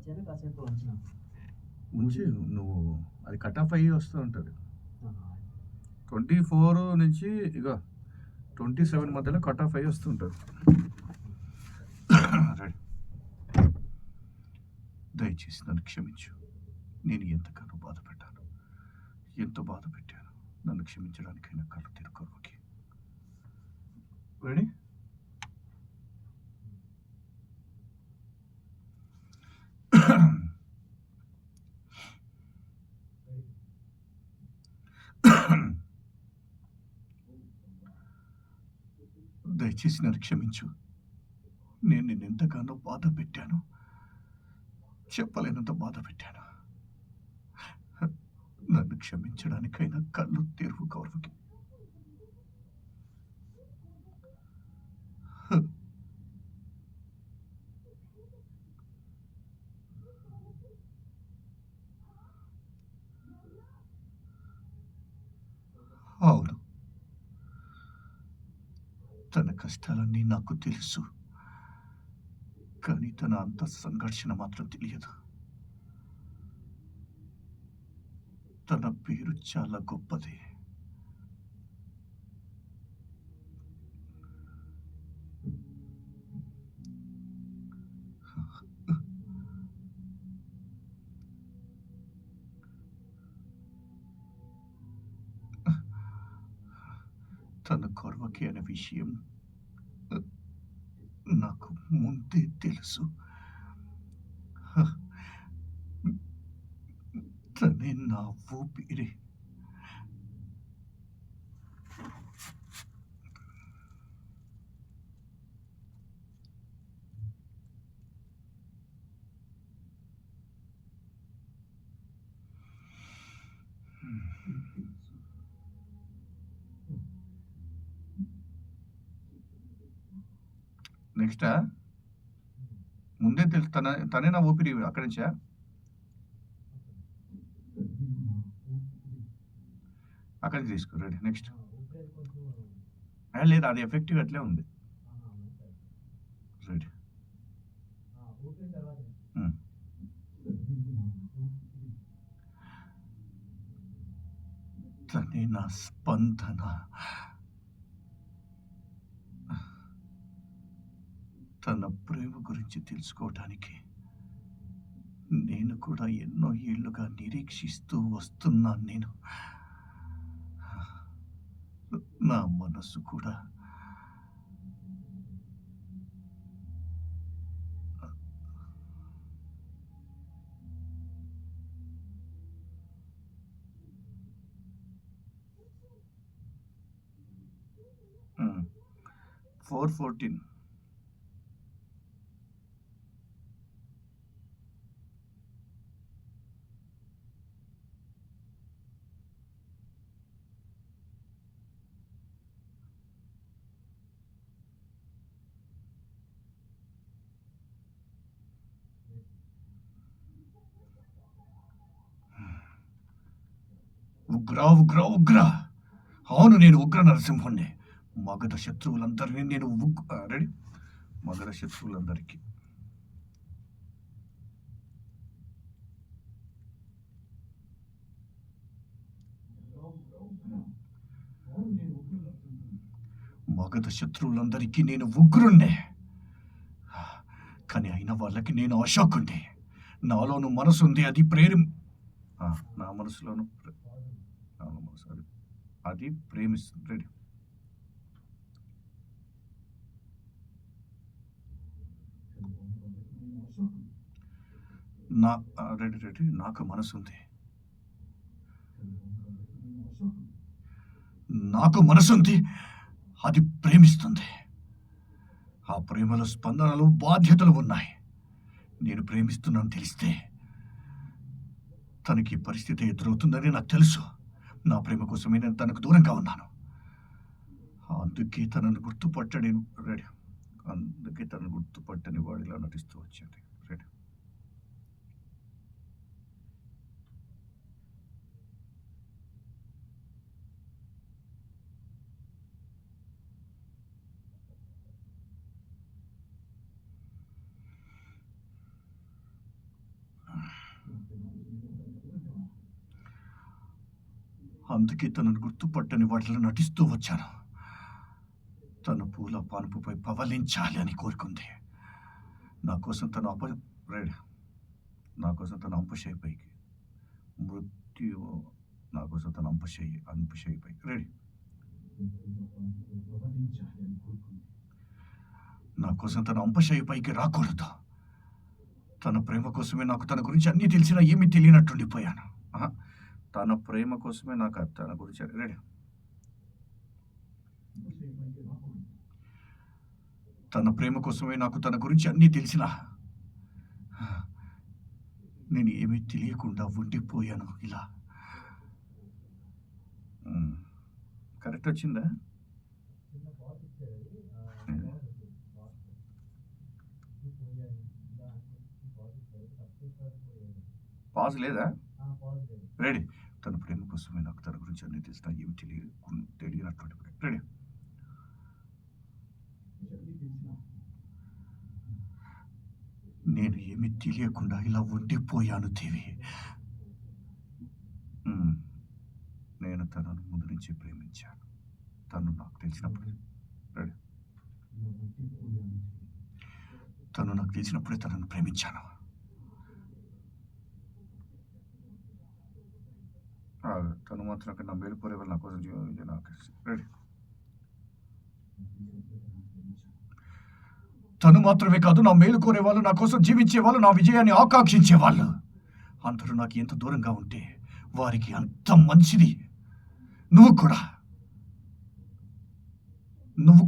వచ్చాను కాసేపు ఉంచినాం. ఉంచి నువ్వు అది కట్ ఆఫ్ అయ్యి వస్తూ ఉంటుంది. ఆహా. 24 నుంచి ఇక 27 మధ్యలో కట్ ఆఫ్ అయ్యి వస్తుంటుంది. రెడీ. దయచేసి నన్ను క్షమించు. నేను ఎంతగానో బాధ పెట్టాను, ఎంతో బాధ పెట్టాను. నన్ను క్షమించడానికైనా కళ్ళు తెరుకోవకి. రెడీ. దయచేసి నన్ను క్షమించు. నేను నిన్ను ఎంతగానో బాధ పెట్టాను, చెప్పలేనంత బాధ పెట్టాను. నన్ను క్షమించడానికైనా కళ్ళు తెరువు కౌరవకి. అవును, తన కష్టాలన్నీ నాకు తెలుసు, కానీ తన అంత సంఘర్షణ మాత్రం తెలియదు. తన పేరు చాలా గొప్పది. తన కౌరవకి అనే విషయం నాకు ముందే తెలుసు. తనే నా ఊపిరి. నెక్స్టా ముందే తెలుసు, తనే నా ఊపిరి. అక్కడి నుంచా అక్కడి నుంచి తీసుకో. రెడీ. నెక్స్ట్. లేదు, అది ఎఫెక్టివ్ అట్లే ఉంది. రెడీ. తనే నా స్పందన. తన ప్రేమ గురించి తెలుసుకోవటానికి నేను కూడా ఎన్నో ఏళ్లుగా నిరీక్షిస్తూ వస్తున్నాను. నేను నా మనసు కూడా ఉమ్, 4:14. ఉగ్ర ఉగ్ర ఉగ్ర. అవును, నేను ఉగ్ర నరసింహుణ్ణి. మగధ శత్రువులందరినీ నేను రెడీ. మగధ శత్రువులందరికీ మగధ శత్రువులందరికీ నేను ఉగ్రుణ్ణే. కానీ అయిన వాళ్ళకి నేను అశోకుణ్ణి. నాలోను మనసు ఉంది, అది నా మనసులోను అది ప్రేమిస్తుంది. రెడీ. రెడీ. నాకు మనసు ఉంది, నాకు మనసుంది, అది ప్రేమిస్తుంది. ఆ ప్రేమలో స్పందనలు, బాధ్యతలు ఉన్నాయి. నేను ప్రేమిస్తున్నాను తెలిస్తే తనకి పరిస్థితి ఎదురవుతుందని నాకు తెలుసు. నా ప్రేమ కోసమే నేను తనకు దూరంగా ఉన్నాను. అందుకే తనను గుర్తుపట్టని వాడిలా నటిస్తూ వచ్చింది. రెడీ. అందుకే తనను గుర్తుపట్టని వాటిలో నటిస్తూ వచ్చాను. తన పూల పానుపుపై పవలించాలి అని కోరుకుంది. నా కోసం తను రెడీ. నా కోసం తన అంపశయ్య పైకి మృత్యు నా కోసం తన అంపశయ్య పైకి రెడీ. నా కోసం తన అంపశయ్య పైకి రాకూడదు. తన ప్రేమ కోసమే నాకు తన గురించి అన్నీ తెలిసినా ఏమీ తెలియనట్టుండిపోయాను. తన ప్రేమ కోసమే నాకు తన గురించి రెడీ. తన ప్రేమ కోసమే నాకు తన గురించి అన్నీ తెలిసినా నేను ఏమీ తెలియకుండా ఉండిపోయాను. ఇలా కరెక్ట్ వచ్చిందా? పాజ్ లేదా? రెడీ. తన ప్రేమ కోసమే నాకు తన గురించి అన్నీ తెలిసినా ఏమి తెలియనటువంటి రెడీ. నేను ఏమి తెలియకుండా ఇలా ఉండిపోయాను దేవి. నేను తనను ముందు నుంచి ప్రేమించాను. తను నాకు తెలిసినప్పుడు రెడీ. తను నాకు తెలిసినప్పుడే తనను ప్రేమించాను. తను మాత్రం నా మేలు కోరే వాళ్ళు నా కోసం నాకు రెడీ. తను మాత్రమే కాదు, నా మేలు కోరేవాళ్ళు, నా కోసం జీవించేవాళ్ళు, నా విజయాన్ని ఆకాంక్షించేవాళ్ళు అందరూ నాకు ఎంత దూరంగా ఉంటే వారికి అంత మంచిది. నువ్వు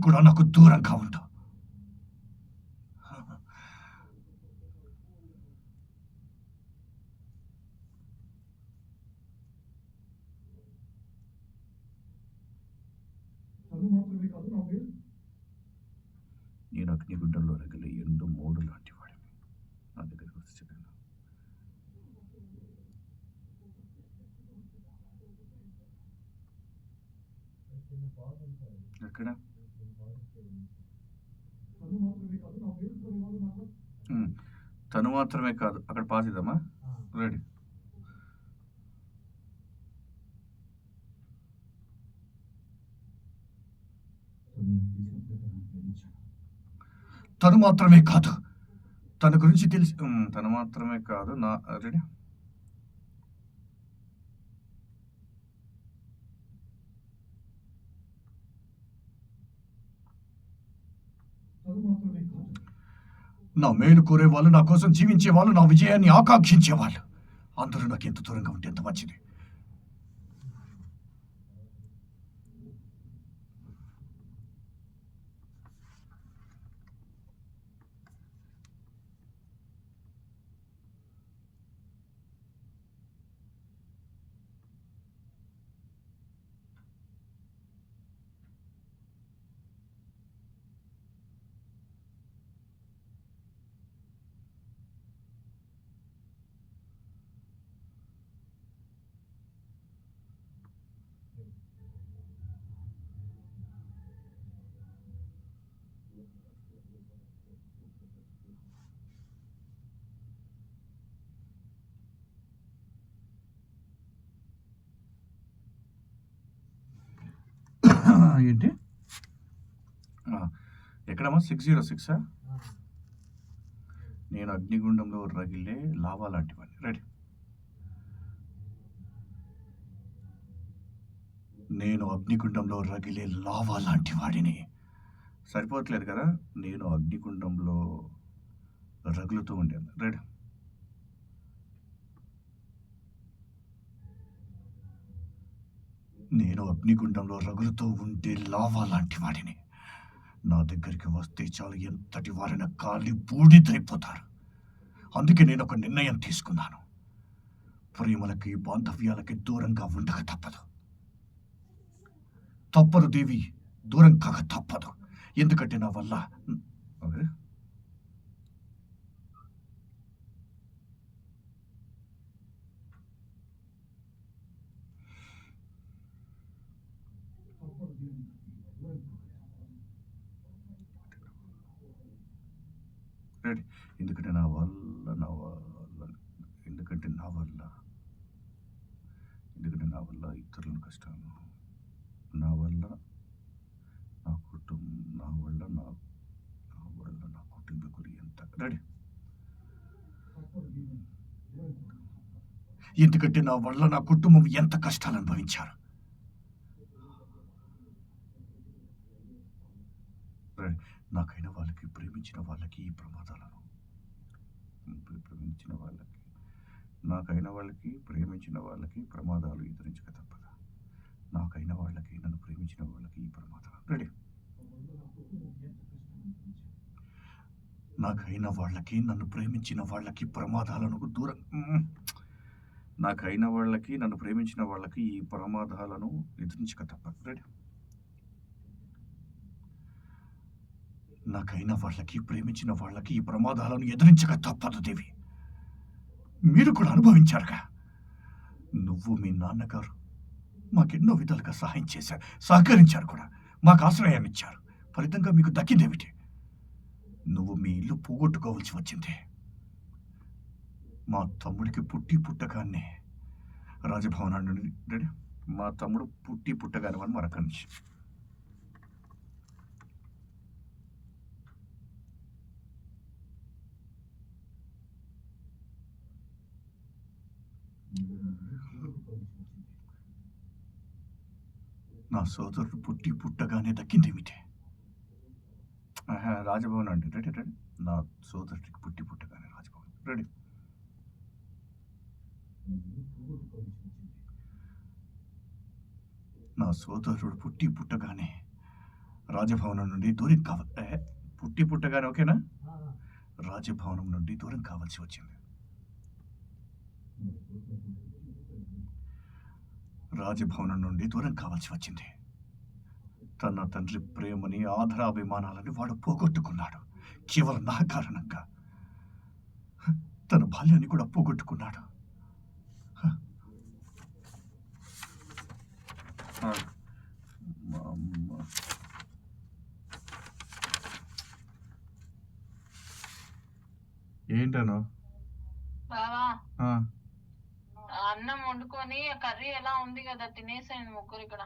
కూడా నాకు దూరంగా ఉండు. నేను అగ్నిగుండంలో రగిలే ఎండు మోడు లాంటి వాడిని. నా దగ్గరికి వచ్చి చెప్పాను. ఎక్కడ? తను మాత్రమే కాదు. అక్కడ పాజ్ ఇద్దామా? రెడీ. తను మాత్రమే కాదు, తన గురించి తెలిసి తను మాత్రమే కాదు నా రెడీ. నా మేలు కోరేవాళ్ళు, నా కోసం జీవించేవాళ్ళు, నా విజయాన్ని ఆకాంక్షించేవాళ్ళు అందరూ నాకు ఎంత దూరంగా ఉంటే ఎంత మంచిది. ఏంటి? ఎక్కడమ్మా? 606. నేను అగ్నిగుండంలో రగిలే లావా లాంటివాడిని. రెడీ. నేను అగ్నిగుండంలో రగిలే లావా లాంటి వాడిని. సరిపోవట్లేదు కదా? నేను అగ్నిగుండంలో రగులుతూ ఉండేది. రెడీ. నేను అగ్నిగుండంలో రగులుతూ ఉండే లావా లాంటి వాడిని. నా దగ్గరికి వస్తే చాలు ఎంతటి వారైనా కాలి బూడిదైపోతారు. అందుకే నేను ఒక నిర్ణయం తీసుకున్నాను. ప్రేమలకి, బాంధవ్యాలకి దూరంగా ఉండక తప్పదు దేవి, దూరం కాక తప్పదు. ఎందుకంటే నా వల్ల ఎందుకంటే నా వల్ల ఇతరులను నా వల్ల నా నా వల్ల నా కుటుంబీకులు ఎంత రెడీ. ఎందుకంటే నా వల్ల నా కుటుంబం ఎంత కష్టాలు అనుభవించారు. రెడీ. నాకైన వాళ్ళకి, ప్రేమించిన వాళ్ళకి ఈ ప్రమాదాలను ప్రేమించిన వాళ్ళకి నాకైన వాళ్ళకి, ప్రేమించిన వాళ్ళకి ప్రమాదాలు ఎదురించక తప్పదా. నాకైన వాళ్ళకి, నన్ను ప్రేమించిన వాళ్ళకి ఈ ప్రమాదాలు రెడీ. నాకైన వాళ్ళకి, నన్ను ప్రేమించిన వాళ్ళకి ప్రమాదాలను దూరం నాకైన వాళ్ళకి, నన్ను ప్రేమించిన వాళ్ళకి ఈ ప్రమాదాలను ఎదిరించక తప్పదు. రెడీ. నాకైన వాళ్ళకి, ప్రేమించిన వాళ్ళకి ఈ ప్రమాదాలను ఎదిరించక తప్పదు దేవి. మీరు కూడా అనుభవించారుగా. నువ్వు, మీ నాన్నగారు మాకెన్నో విధాలుగా సహాయం చేశారు, సహకరించారు కూడా, మాకు ఆశ్రయాన్ని ఇచ్చారు. ఫలితంగా మీకు దక్కిందేమిటి? నువ్వు మీ ఇల్లు పోగొట్టుకోవాల్సి వచ్చింది. మా తమ్ముడికి పుట్టగానే రాజభవనాన్ని రెడీ. మా తమ్ముడు పుట్టగానే అని మరొక నుంచి నా సోదరుడు పుట్టగానే దక్కిందేమిటి? రాజభవన్ అండి. Ready ready. నా సోదరుడికి పుట్టగానే రాజభవన్ రెడీ. నా సోదరుడు పుట్టగానే రాజభవనం నుండి దూరం కావాలి. పుట్టగానే ఓకేనా? రాజభవనం నుండి దూరం కావాల్సి వచ్చింది. రాజభవనం నుండి దూరం కావాల్సి వచ్చింది. తన తండ్రి ప్రేమని, ఆదరాభిమానాలని వాడు పోగొట్టుకున్నాడు. కేవలం నా కారణంగా తన బాల్యాన్ని కూడా పోగొట్టుకున్నాడు. ఏంటను అన్నం వండుకొని కర్రీ ఎలా ఉంది కదా, తినేసాను ముగ్గురు ఇక్కడ.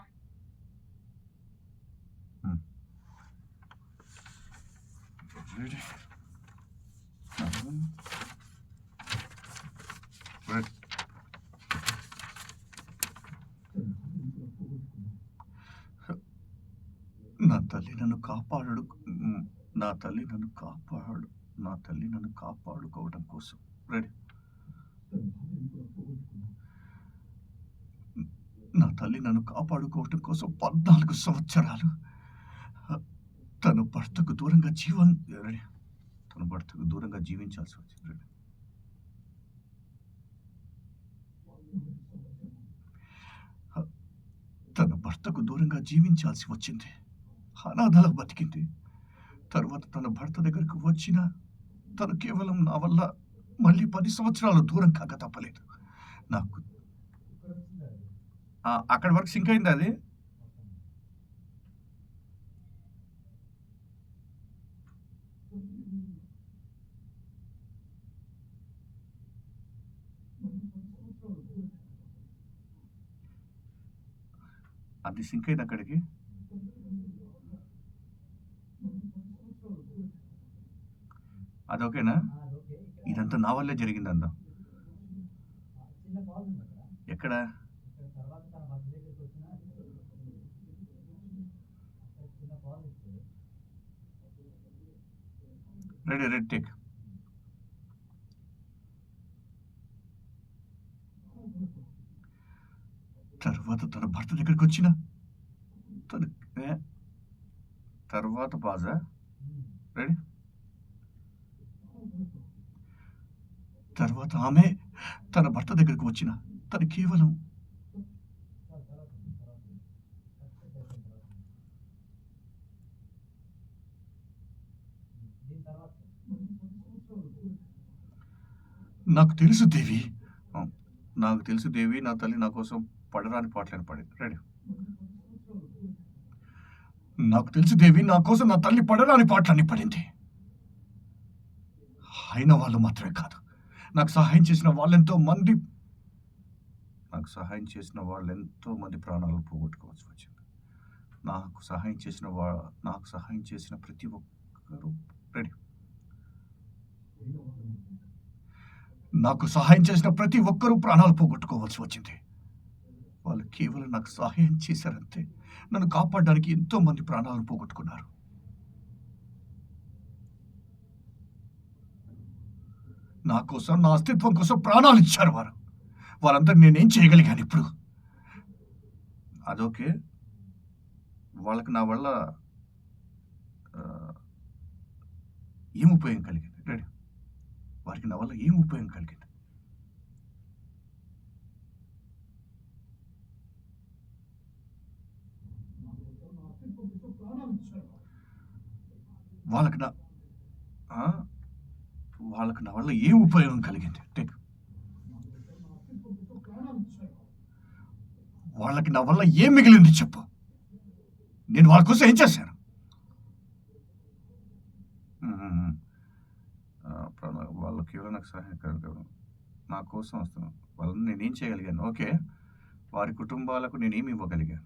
నా తల్లి నన్ను కాపాడు నా తల్లి నన్ను కాపాడుకోవడం కోసం రెడీ. నా తల్లి నన్ను కాపాడుకోవటం కోసం 14 సంవత్సరాలు తన భర్తకు దూరంగా జీవించాల్సి వచ్చింది. తన భర్తకు దూరంగా జీవించాల్సి వచ్చింది. అనాథలా బతికింది. తర్వాత తన భర్త దగ్గరకు వచ్చిన తను కేవలం నా వల్ల మళ్ళీ 10 సంవత్సరాలు దూరం కాక తప్పలేదు. నాకు అక్కడి వరకు సింక్ అయింది. అది సింక్ అయింది అక్కడికి. అది ఓకేనా? ఇదంతా నా వల్లే జరిగిందంతా. ఎక్కడ? Ready ready take. తర్వాత తన భర్త దగ్గరికి వచ్చిన తర్వాత పాజా రెడీ. తర్వాత ఆమె తన భర్త దగ్గరికి వచ్చిన తను కేవలం నాకు తెలుసు దేవి, నా తల్లి నా కోసం పడరాని పాటలను పడింది. రెడీ. నాకు తెలుసు దేవి, నా కోసం నా తల్లి పడరాని పాటలన్నీ పడింది. అయిన వాళ్ళు మాత్రమే కాదు, నాకు సహాయం చేసిన వాళ్ళెంతో మంది ప్రాణాలు పోగొట్టుకోవాల్సి వచ్చింది. నాకు సహాయం చేసిన ప్రతి ఒక్కరు రెడీ. నాకు సహాయం చేసిన ప్రతి ఒక్కరూ ప్రాణాలు పోగొట్టుకోవాల్సి వచ్చింది. వాళ్ళు కేవలం నాకు సహాయం చేశారంతే. నన్ను కాపాడడానికి ఎంతో మంది ప్రాణాలను పోగొట్టుకున్నారు. నా కోసం, నా అస్తిత్వం కోసం ప్రాణాలు ఇచ్చారు వారు. వాళ్ళందరూ నేనేం చేయగలిగాను ఇప్పుడు? అదోకే. వాళ్ళకి నా వల్ల ఏం ఉపయోగం కలిగింది? రెడీ. వారికి నా వల్ల ఏం ఉపయోగం కలిగింది? వాళ్ళకి నా వాళ్ళకి నా వల్ల ఏం ఉపయోగం కలిగింది? టేక్. వాళ్ళకి నా వల్ల ఏం మిగిలింది చెప్పు. నేను వాళ్ళ కోసం ఏం చేశాను? వాళ్ళు కేవలం నాకు సహాయకారు. నా కోసం వస్తున్నాను. వాళ్ళని నేనేం చేయగలిగాను? ఓకే. వారి కుటుంబాలకు నేనేమి ఇవ్వగలిగాను?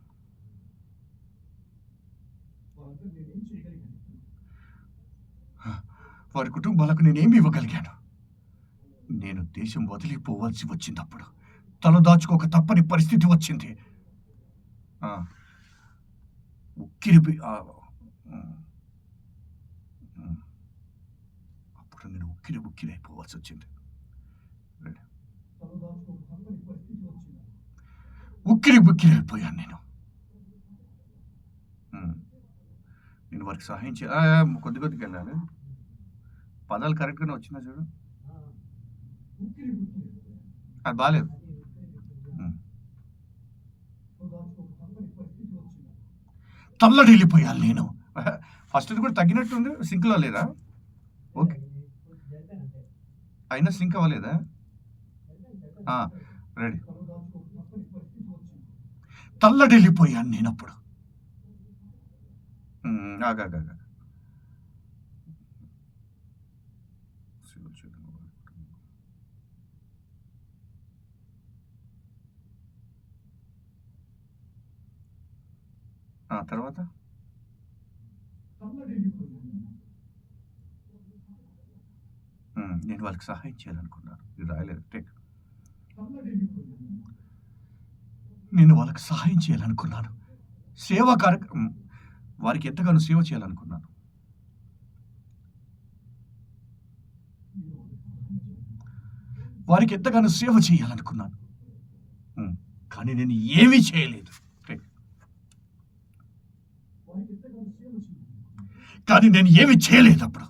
వారి కుటుంబాలకు నేనేమి ఇవ్వగలిగాను? నేను దేశం వదిలిపోవాల్సి వచ్చినప్పుడు తల దాచుకోక తప్పని పరిస్థితి వచ్చింది. అప్పుడు నేను ఉక్కిరి అయిపోవాల్సి వచ్చింది. ఉక్కిరి అయిపోయాను నేను. నేను వారికి సహాయం కొద్దిగా వెళ్ళాలి. పదాలు కరెక్ట్గానే వచ్చినా చూడు. అది బాగాలేదు. తల్లడిల్లిపోయాను నేను. ఫస్ట్ కూడా తగ్గినట్టుంది. సింక్లో లేదా? ఓకే. అయినా సింక్ అవ్వలేదా? రెడీ. తల్లడిల్లిపోయాను నేనప్పుడు. ఆగా తర్వాత నేను వాళ్ళకి సహాయం చేయాలనుకున్నాను. ఇది రాయలేదు. టేక్. నేను వాళ్ళకి సహాయం చేయాలనుకున్నాను. సేవా కార్యక్రమం వారికి ఎంతగానో సేవ చేయాలనుకున్నాను. వారికి ఎంతగానో సేవ చేయాలనుకున్నాను. కానీ నేను ఏమీ చేయలేదు. కానీ నేను ఏమి చేయలేదు అప్పుడు.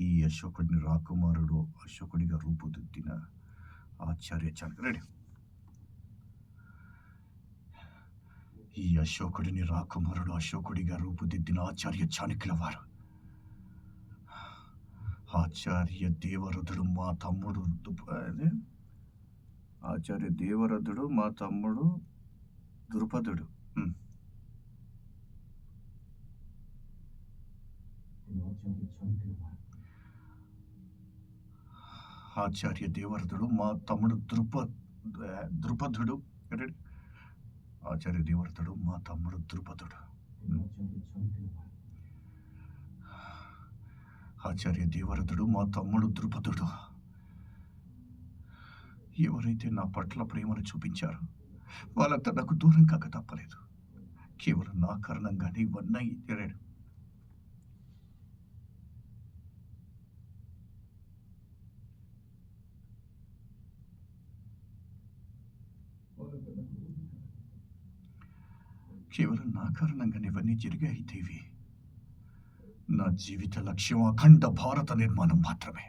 ఈ అశోకుడిని రాకుమారుడు అశోకుడిగా రూపుదిద్దిన ఆచార్య చాణక్య. రెడీ. ఈ అశోకుడిని రాకుమారుడు అశోకుడిగా రూపుదిద్దిన ఆచార్య చాణక్యుల వారు ఆచార్య దేవరథుడు మా తమ్ముడు ఆచార్య దేవరథుడు మా తమ్ముడు ద్రుపదుడు. ఆచార్య దేవరథుడు మా తమ్ముడు ద్రుపదుడు. ఆచార్య దేవరథుడు మా తమ్ముడు ద్రుపదుడు. ఆచార్య దేవరథుడు మా తమ్ముడు ద్రుపదుడు. ఎవరైతే నా పట్ల ప్రేమను చూపించారో వాళ్ళంతా నాకు దూరం కాక తప్పలేదు. కేవలం నా కారణంగానే ఇవన్నీ జరిగాడు. కేవలం నా కారణంగానే ఇవన్నీ జరిగాయి దేవి. నా జీవిత లక్ష్యం అఖండ భారత నిర్మాణం మాత్రమే.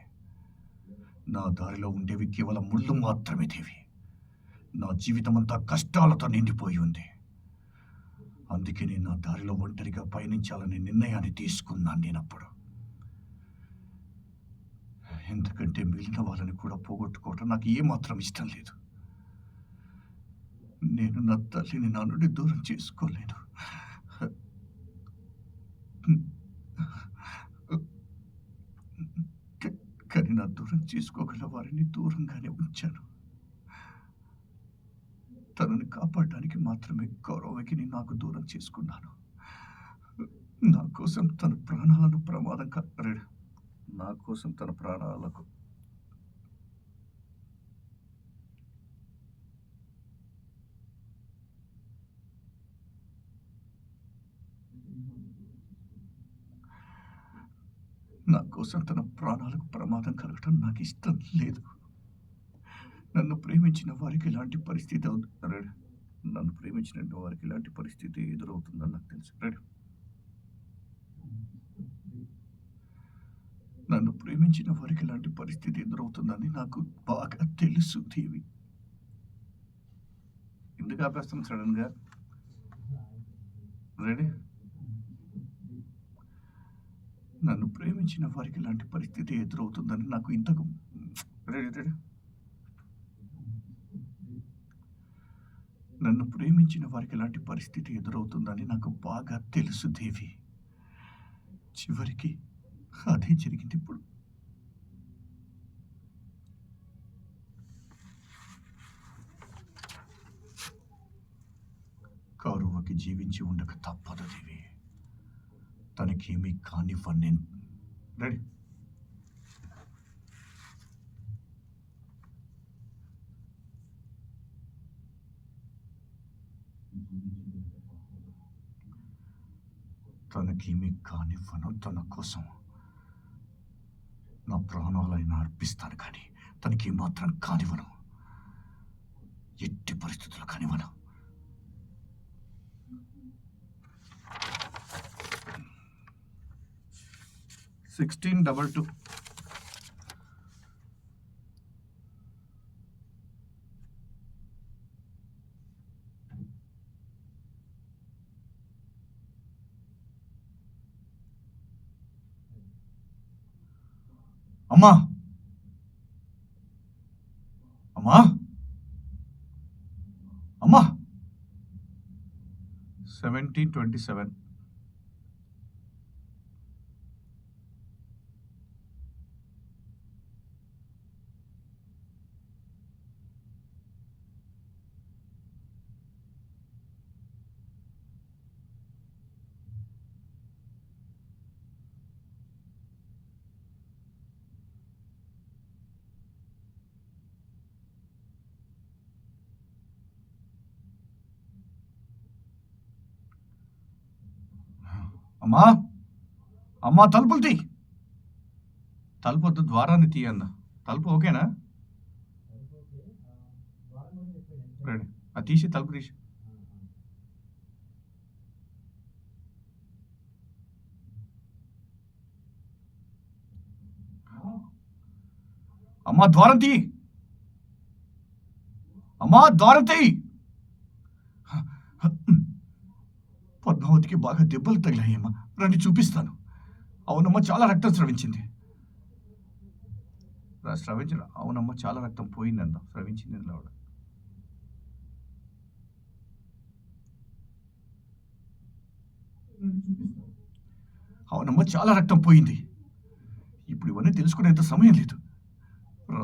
నా దారిలో ఉండేవి కేవలం ముళ్ళు మాత్రమే దేవి. నా జీవితం అంతా కష్టాలతో నిండిపోయి ఉంది. అందుకే నేను నా దారిలో ఒంటరిగా పయనించాలనే నిర్ణయాన్ని తీసుకున్నాను నేనప్పుడు. ఎందుకంటే మిగిలిన వాళ్ళని కూడా పోగొట్టుకోవటం నాకు ఏమాత్రం ఇష్టం లేదు. నేను నా తల్లిని నా నుండి దూరం చేసుకోలేను. కానీ కానీ నా దూరం చేసుకోగల వారిని దూరంగానే ఉంచాను. తనని కాపాడడానికి మాత్రమే గౌరవకి నాకు దూరం చేసుకున్నాను. నా కోసం తన ప్రాణాలను నా కోసం తన ప్రాణాలకు ప్రమాదం కలగటం నాకు ఇష్టం లేదు. నన్ను ప్రేమించిన వారికి ఇలాంటి పరిస్థితి ఎదురవుతుందని నాకు తెలుసు. నన్ను ప్రేమించిన వారికి ఇలాంటి పరిస్థితి ఎదురవుతుందని నాకు బాగా తెలుసు దేవి. ఎందుకు ఆపేస్తాం సడన్ గా? రెడీ? నన్ను ప్రేమించిన వారికి ఇలాంటి పరిస్థితి ఎదురవుతుందని నాకు ఇంతకు నన్ను ప్రేమించిన వారికి ఇలాంటి పరిస్థితి ఎదురవుతుందని నాకు బాగా తెలుసు దేవి. చివరికి అదే జరిగింది ఇప్పుడు. కౌరవకి జీవించి ఉండక తప్పదు దేవి. తనకేమీ కానివ్వను నేను. రెడీ? తనకేమీ కానివ్వను. తన కోసం నా ప్రాణాలైనా అర్పిస్తాను, కానీ తనకి మాత్రం కానివ్వను. ఎట్టి పరిస్థితుల్లో కానివ్వను. $1622. అమ్మా, అమ్మా, అమ్మా. 1727. అమ్మా, అమ్మా, తలుపులు తీ. తలుపు వద్దు, ద్వారాన్ని తీయన్న. తలుపు ఓకేనా? రెడీ? అది తీసి తలుపు తీసి. అమ్మా, ద్వారం తీ. అమ్మా, ద్వారం తీ. పద్మావతికి బాగా దెబ్బలు తగిలాయమ్మా. రండి చూపిస్తాను. అవునమ్మా, చాలా రక్తం స్రవించింది. అవునమ్మా, చాలా రక్తం పోయిందన్న. స్రవించింది ఆవిడ. అవునమ్మా, చాలా రక్తం పోయింది. ఇప్పుడు ఇవన్నీ తెలుసుకునేంత సమయం లేదు.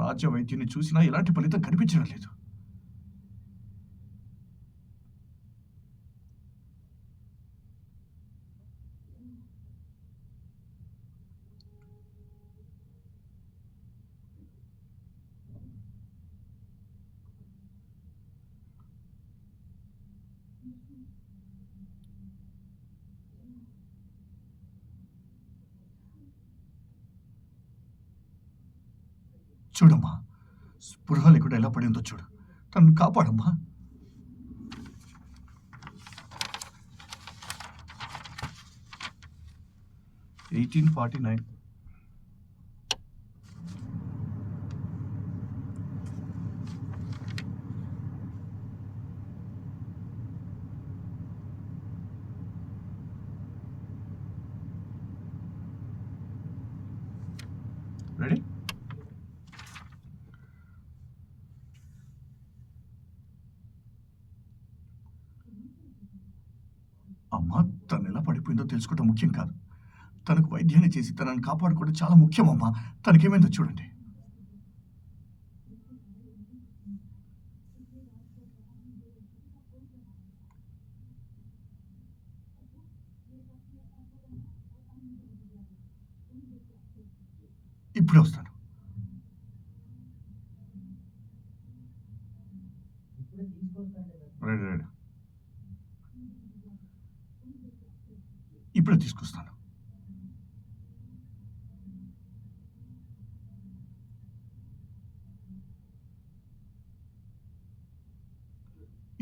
రాజవైద్యుని చూసినా ఎలాంటి ఫలితం కనిపించడం లేదు. చూడమ్మా, స్పృహ లేకుండా ఎలా పడిందో చూడు. తనను కాపాడమ్మా. $1849. రెడీ? అమ్మా, తను ఎలా పడిపోయిందో తెలుసుకోవడం ముఖ్యం కాదు. తనకు వైద్యాన్ని చేసి తనని కాపాడుకోవడం చాలా ముఖ్యం అమ్మా. తనకేమైందో చూడండి. ఇప్పుడే వస్తాను. రెడీ రెడీ ఇప్పుడే తీసుకొస్తాను.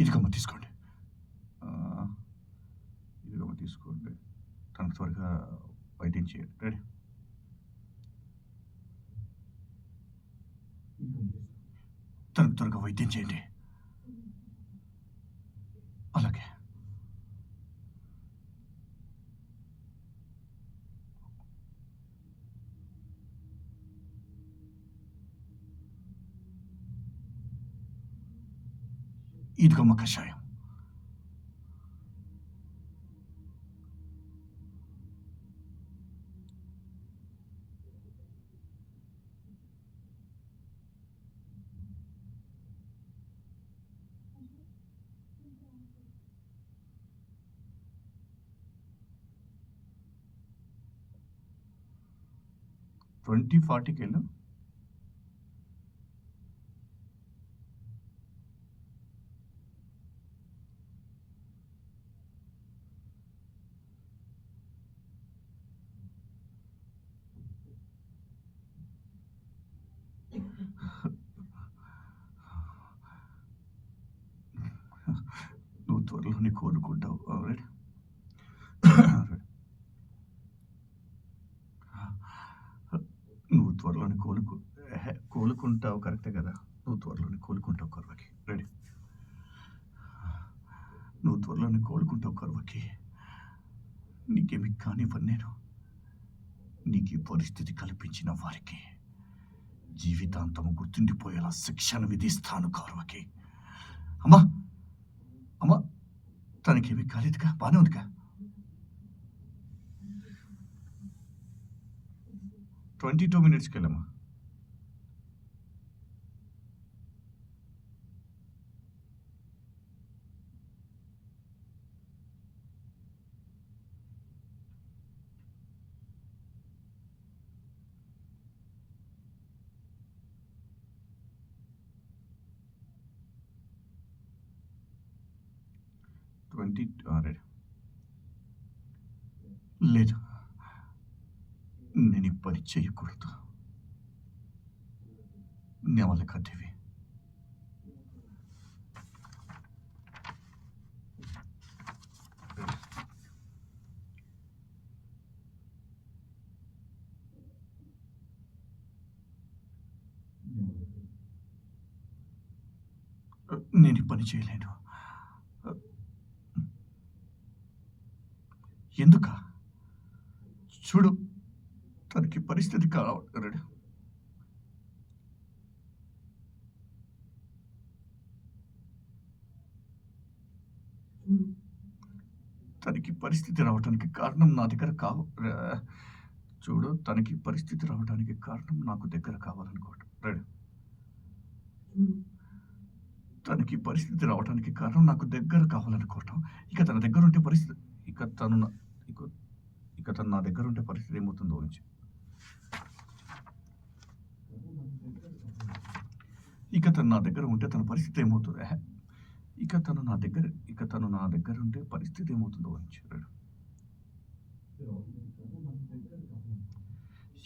ఇదిగమ్మ తీసుకోండి. ఇదిగమ్మ తీసుకోండి. తనకు త్వరగా వైద్యం చేయండి. రెడీ. తనకు త్వరగా వైద్యం చేయండి. అలాగే. ఇదిగమ్మ కషాయం. ట్వంటీ 40కి వెళ్ళు. నువ్వు త్వరలోనే కోలుకుంటావు. రెడీ. నువ్వు త్వరలోనే కోలుకుంటావు. కరెక్టే కదా. నువ్వు త్వరలోనే కోలుకుంటావు కర్వకి. రెడీ. నువ్వు త్వరలోనే కోలుకుంటావు కర్వకి. నీకేమి కానివ్వను నేను. నీకు ఈ పరిస్థితి కల్పించిన వారికి జీవితాంతము గుర్తుండిపోయేలా శిక్షను విధిస్తాను కర్వకి. అమ్మా అమ్మా తనకేమీ కాలేదుగా, బాగానే ఉందిగా. 22 minutesకి వెళ్ళమ్మా. లేదు, నేను ఈ పని చేయకూడదు. నా వల్ల కాదేవి. నేను ఈ పని చేయలేను. ఎందుక? చూడు, తనకి పరిస్థితి కావాలి. తనకి పరిస్థితి రావడానికి కారణం నా దగ్గర చూడు, తనకి పరిస్థితి రావడానికి కారణం నాకు దగ్గర కావాలనుకోవటం. తనకి పరిస్థితి రావడానికి కారణం నాకు దగ్గర కావాలనుకోవటం. ఇక తన దగ్గర ఉంటే పరిస్థితి ఇక తను నా దగ్గర ఉంటే పరిస్థితి ఏమవుతుందో ఊహించు. ఇక తను నా దగ్గర ఉంటే తన పరిస్థితి ఏమవుతుంది? ఇక తను నా దగ్గర ఉంటే పరిస్థితి ఏమవుతుందో ఊహించు.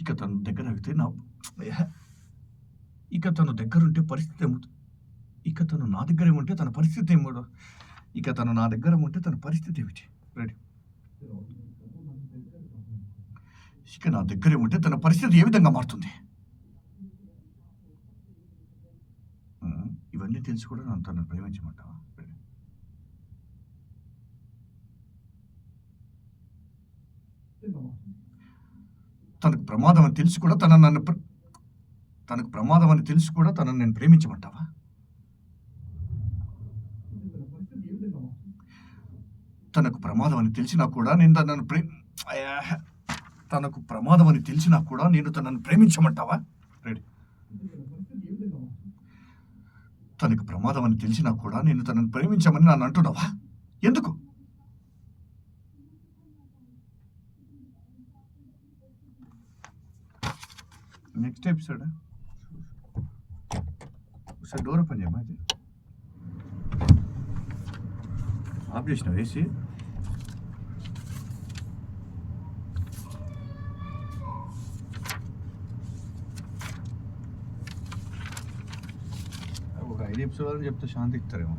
ఇక తన దగ్గర అయితే ఇక తను దగ్గర ఉంటే పరిస్థితి ఏమవుతుంది? ఇక తను నా దగ్గర ఉంటే తన పరిస్థితి ఏమో. ఇక తను నా దగ్గర ఉంటే తన పరిస్థితి ఏమిటి? రెడీ. ఇక నా దగ్గరే ఉంటే తన పరిస్థితి ఏ విధంగా మారుతుంది? ఇవన్నీ తెలిసి కూడా నన్ను తనను ప్రేమించమంటావా? తనకు ప్రమాదం అని తెలిసి కూడా తనకు ప్రమాదం అని తెలిసి కూడా తనను నేను ప్రేమించమంటావా? తనకు ప్రమాదం అని తెలిసినా కూడా నేను తనను ప్రేమించమంటావా? రెడీ. తనకు ప్రమాదం అని తెలిసినా కూడా నేను తనను ప్రేమించమని నన్ను అంటున్నావా? ఎందుకు? నెక్స్ట్ ఎపిసోడ్ ఒకసారి డోర్ ఓపెన్ చేయమా అది ఆఫ్ చేసినావు వేసి ఒక 5 ఎపిసోడ్ అని చెప్తే శాంతి ఇస్తారేమో.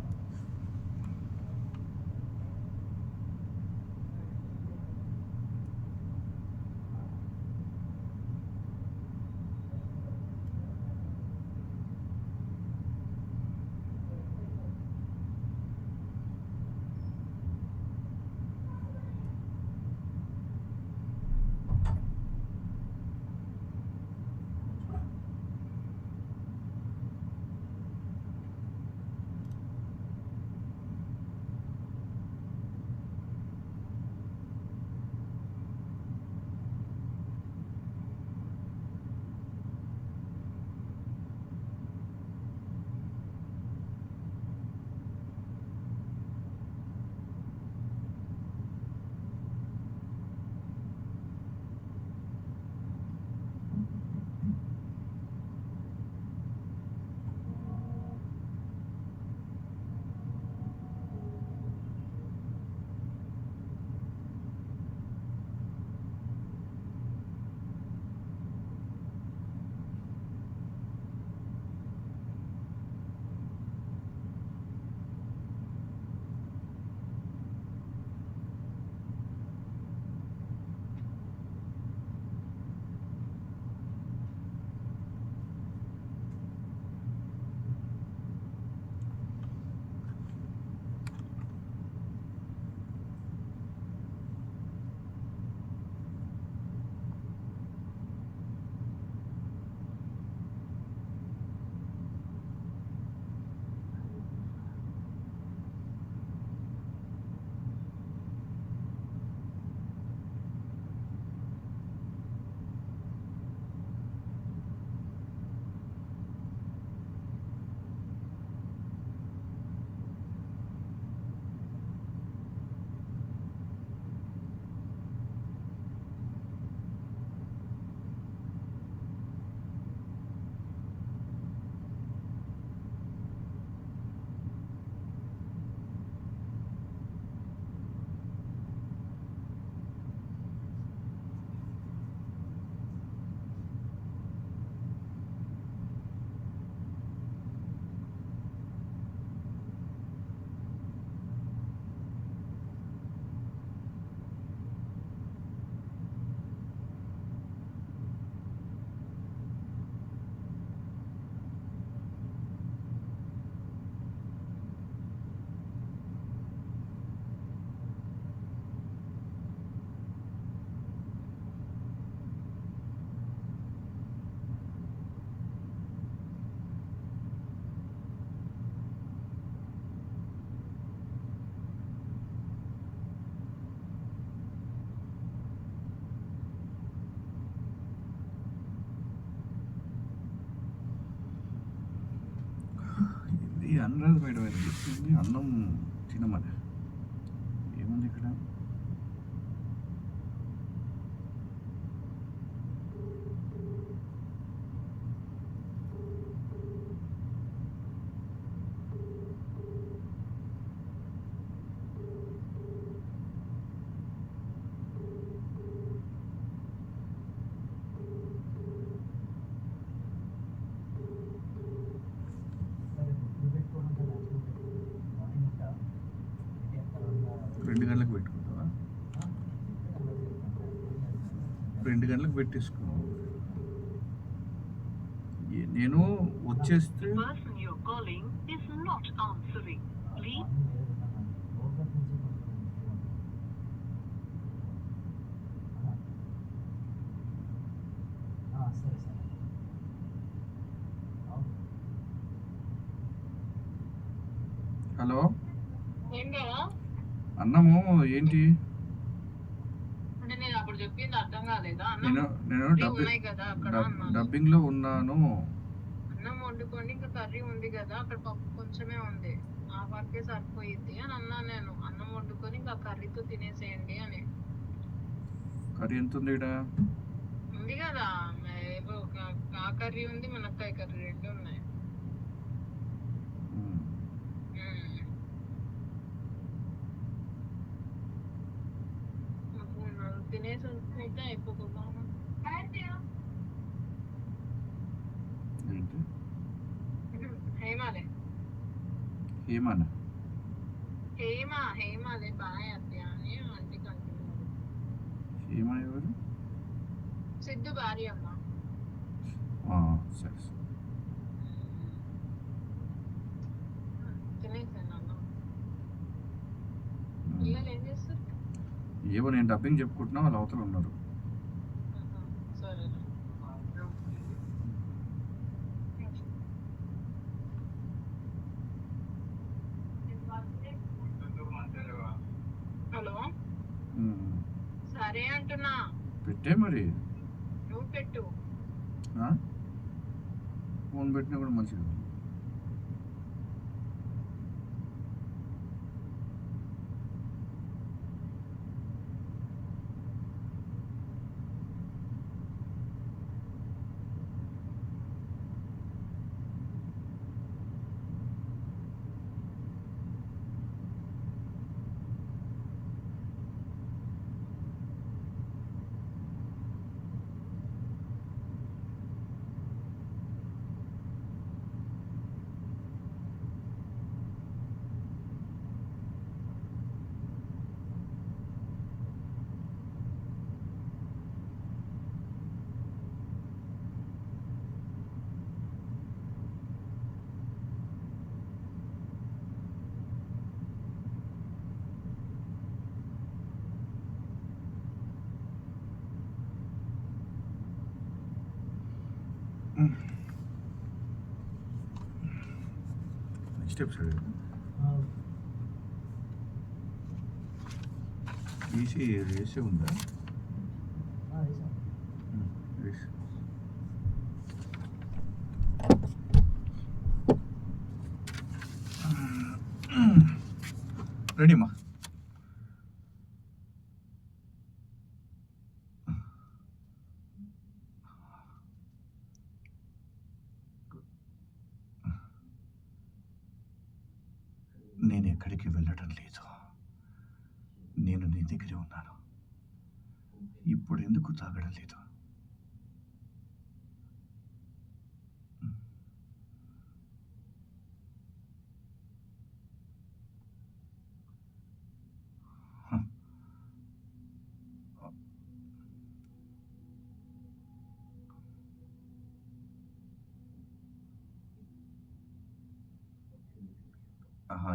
ఈ అనురాధ మేడం అయితే చెప్పింది అన్నం తినమని. ఏముంది ఇక్కడ? రెండు గంటలకు పెట్టుకుంటావా? 2 గంటలకు పెట్టేసుకో. నేను వచ్చేస్తే హలో అన్నము ఏంటి? అంటే నేను అప్పుడు చెప్పింది అర్థం కాలేదా? నేను డబ్బింగ్ లో ఉన్నాను. అన్నం వండుకోండి, ఇంకా కర్రీ ఉంది కదా, అక్కడ పప్పు కొంచెమే ఉంది, ఆ వరకే సరిపోయిద్ది అని అన్నాను నేను. అన్నం వండుకొని ఇంకా కర్రీతో తినేసేయండి అని. కర్రీ ఎంత ఉంది? ఉంది కదా, ఓకే. ఆ కర్రీ ఉంది, మునక్కాయ కర్రీ 2 ఉన్నాయి. ఉమ్. హ్మ్. తినేసి ఉంచితే అయిపోతుందా? ఏంటి హేమాలే. ఏమన్నా హేమాలే బాయ్ అత్తయ్య అని ఆంటీకి అంటున్నారు. ఏమా ఎవరు సిద్ధు భార్య అమ్మ. సరే సరే. తినేసాను అన్న. ఉమ్. పిల్లలు ఏం చేస్తారు? ఏమో నేను డబ్బింగ్ చెప్పుకుంటున్నా, వాళ్ళు అవతల ఉన్నారు. ఆహా, సరేలే. హలో, ఉమ్. సరే అంటున్నా. పెట్టే మరి నువ్వు పెట్టు. ఫోన్ పెట్టినా కూడా మంచిది. నెక్స్ట్ ఎపిసోడ్ వేసే ఉందా? వేసి రెడీమా? నేను ఎక్కడికి వెళ్ళడం లేదు. నేను నీ దగ్గరే ఉన్నాను. ఇప్పుడు ఎందుకు తాగడం లేదు?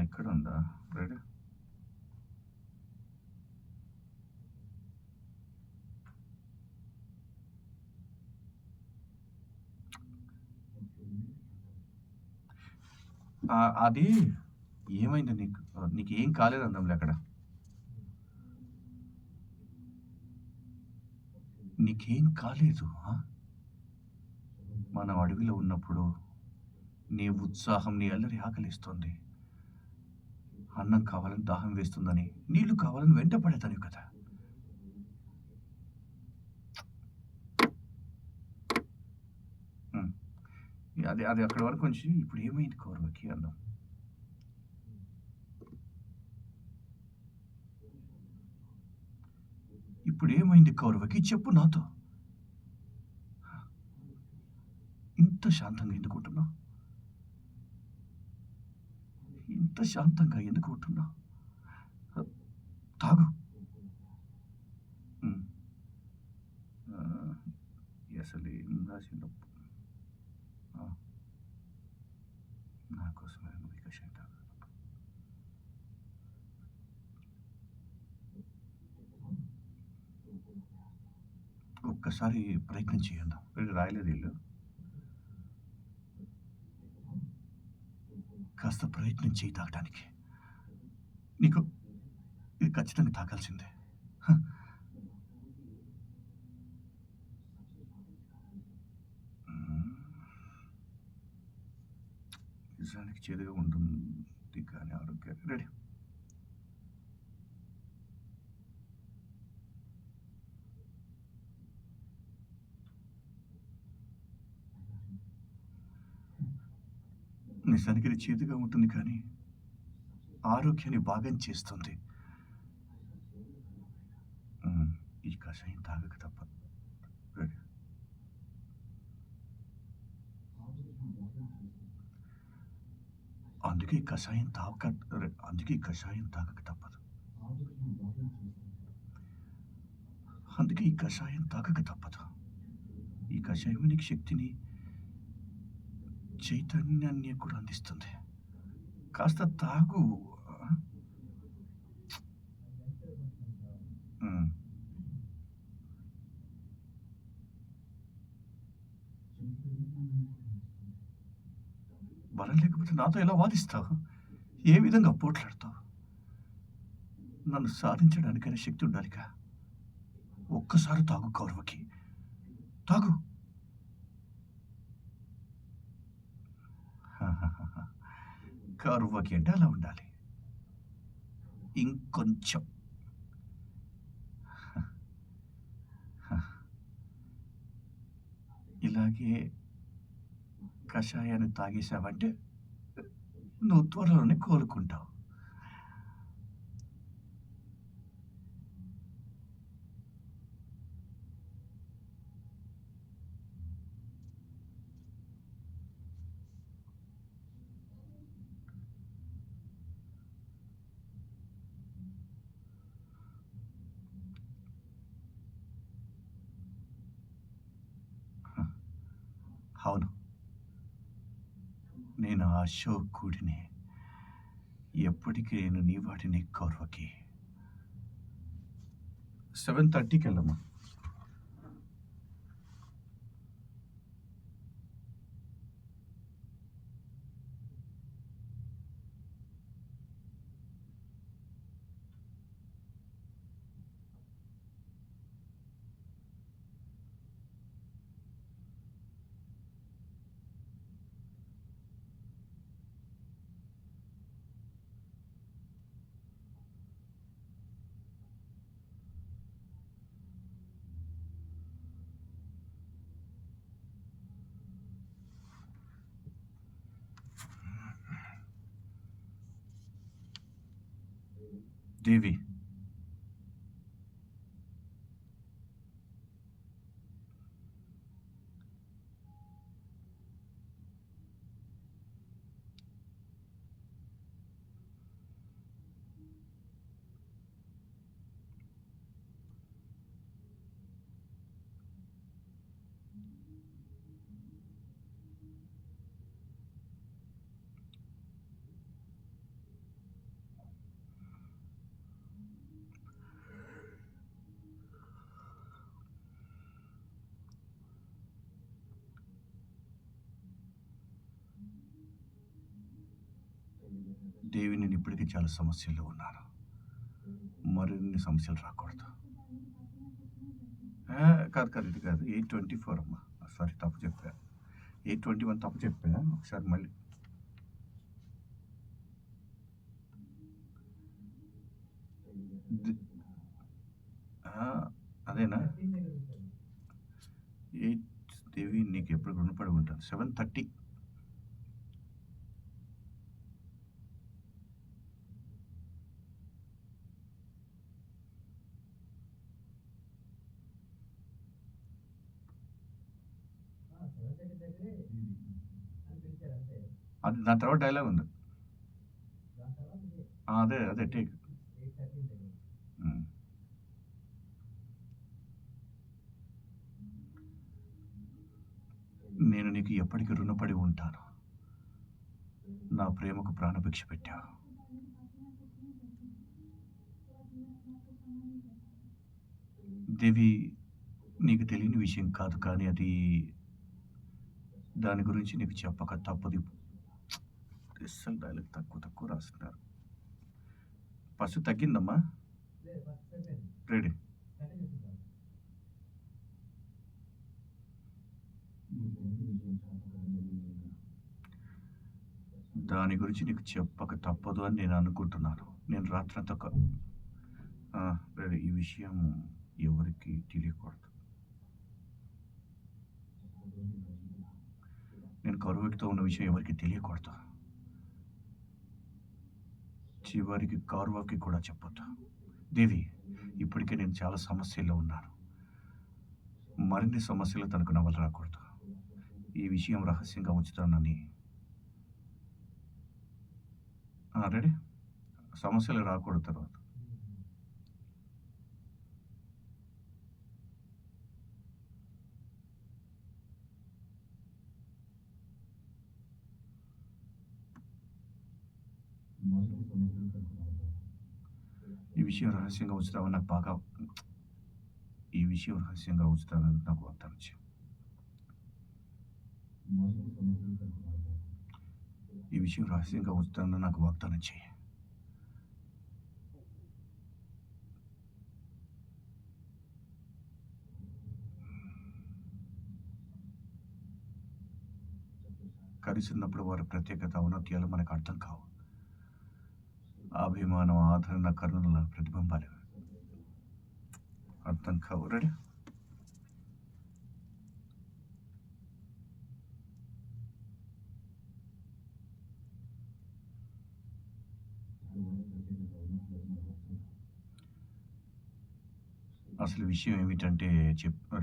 ఇక్కడ ఉందా? రెడీ. అది ఏమైంది నీకు? నీకు ఏం కాలేదు అందంలే అక్కడ. నీకేం కాలేదు. మనం అడవిలో ఉన్నప్పుడు నీ ఉత్సాహం, నీ అల్లరి ఆకలిస్తుంది. అన్నం కావాలని దాహం వేస్తుందని, నీళ్లు కావాలని వెంట పడేదానివి కదా. అది అది అక్కడి వరకు ఉంచి ఇప్పుడు ఏమైంది కౌరవకి అన్నం? ఇప్పుడు ఏమైంది కౌరవకి? చెప్పు నాతో. ఇంత శాంతంగా ఎందుకు ఉంటున్నావు? ఇంత శాంతంగా ఎందుకు ఉంటున్నావు? తాగు. అసలు ఏం రాసిండప్పు నా కోసమే నువ్వు ఇక శాంతం. ఒక్కసారి ప్రయత్నం చేయండి. వీళ్ళు రాయలేదు వీళ్ళు. కాస్త ప్రయత్నం చేయి తాగడానికి. నీకు ఇది ఖచ్చితంగా తాగాల్సిందే. నిజానికి చేదుగా ఉంటుంది కానీ ఆరోగ్యానికి. రెడీ. నిజానికి ఇది చేదుగా ఉంటుంది కానీ ఆరోగ్యాన్ని బాగం చేస్తుంది. హ్మ్. ఈ కషాయం తాగక తప్పదు. రెడీ. అందుకే ఈ కషాయం తాగక తప్పదు. అందుకే ఈ కషాయం తాగక తప్పదు. ఈ కషాయం నీకు శక్తిని, చైతన్యాన్ని కూడా అందిస్తుంది. కాస్త తాగు. ఆ! హ్మ్. బలం లేకపోతే నాతో ఎలా వాదిస్తావు? ఏ విధంగా పోట్లాడతావు? నన్ను సాధించడానికైనా శక్తి ఉండాలిగా. ఒక్కసారి తాగు కౌరవకి. తాగు. కౌరవకి అంటే అలా ఉండాలి. ఇంకొంచెం. ఇలాగే కషాయాన్ని తాగేసావంటే నువ్వు త్వరలోనే కోలుకుంటావు. అవును. నేను ఆ అశోకుడిని. ఎప్పటికీ నేను నీ వాడిని కౌరవకి. 7:30కి వెళ్ళమ్మా. దేవి, దేవి నేను ఇప్పటికే చాలా సమస్యల్లో ఉన్నాను. మరిన్ని సమస్యలు రాకూడదు. కాదు కాదు ఇది కాదు. 8:24 అమ్మా. సారీ తప్పు చెప్పా. 8:21 తప్పు చెప్పా. ఒకసారి మళ్ళీ ది- ఆ, అదేనా? 8 దేవి నీకు ఎప్పుడు రుణపడి ఉంటాను. 7:30. అది దాని తర్వాత డైలాగ్ ఉంది. అదే అదే టేక్. నేను నీకు ఎప్పటికీ రుణపడి ఉంటాను. నా ప్రేమకు ప్రాణభిక్ష పెట్టావు. దేవి, నీకు తెలియని విషయం కాదు కానీ దాని గురించి నీకు చెప్పక తప్పదు. అస్సలు డైలాగ్ తక్కువ తక్కువ రాస్తున్నారు. ఫస్ట్ తగ్గిందమ్మా. రెడీ. దాని గురించి నీకు చెప్పక తప్పదు అని నేను అనుకుంటున్నాను. నేను రాత్రంతా రెడీ. ఈ విషయం ఎవరికి తెలియకూడదు. నేను కౌరవకితో ఉన్న విషయం ఎవరికి తెలియకూడదు. చివరికి కౌరవకి కూడా చెప్పొద్దు. దేవి, ఇప్పటికే నేను చాలా సమస్యల్లో ఉన్నాను. మరిన్ని సమస్యలు తనకు నవల రాకూడదు. ఈ విషయం రహస్యంగా ఉంచుతానని. రెడీ? సమస్యలు రాకూడదు తర్వాత. ఈ విషయం రహస్యంగా ఉంచుతామని నాకు బాగా ఈ విషయం రహస్యంగా ఉంచుతానని నాకు వాగ్దానం చేయి. ఈ విషయం రహస్యంగా ఉంచుతానని నాకు వాగ్దానం చేయి. కలిసి ఉన్నప్పుడు వారి ప్రత్యేకత ఔన్నత్యాలు మనకు అర్థం కావు. అభిమానం, ఆదరణ, కరుణల ప్రతిబింబాలు అర్థం కావు. రెడీ? అసలు విషయం ఏమిటంటే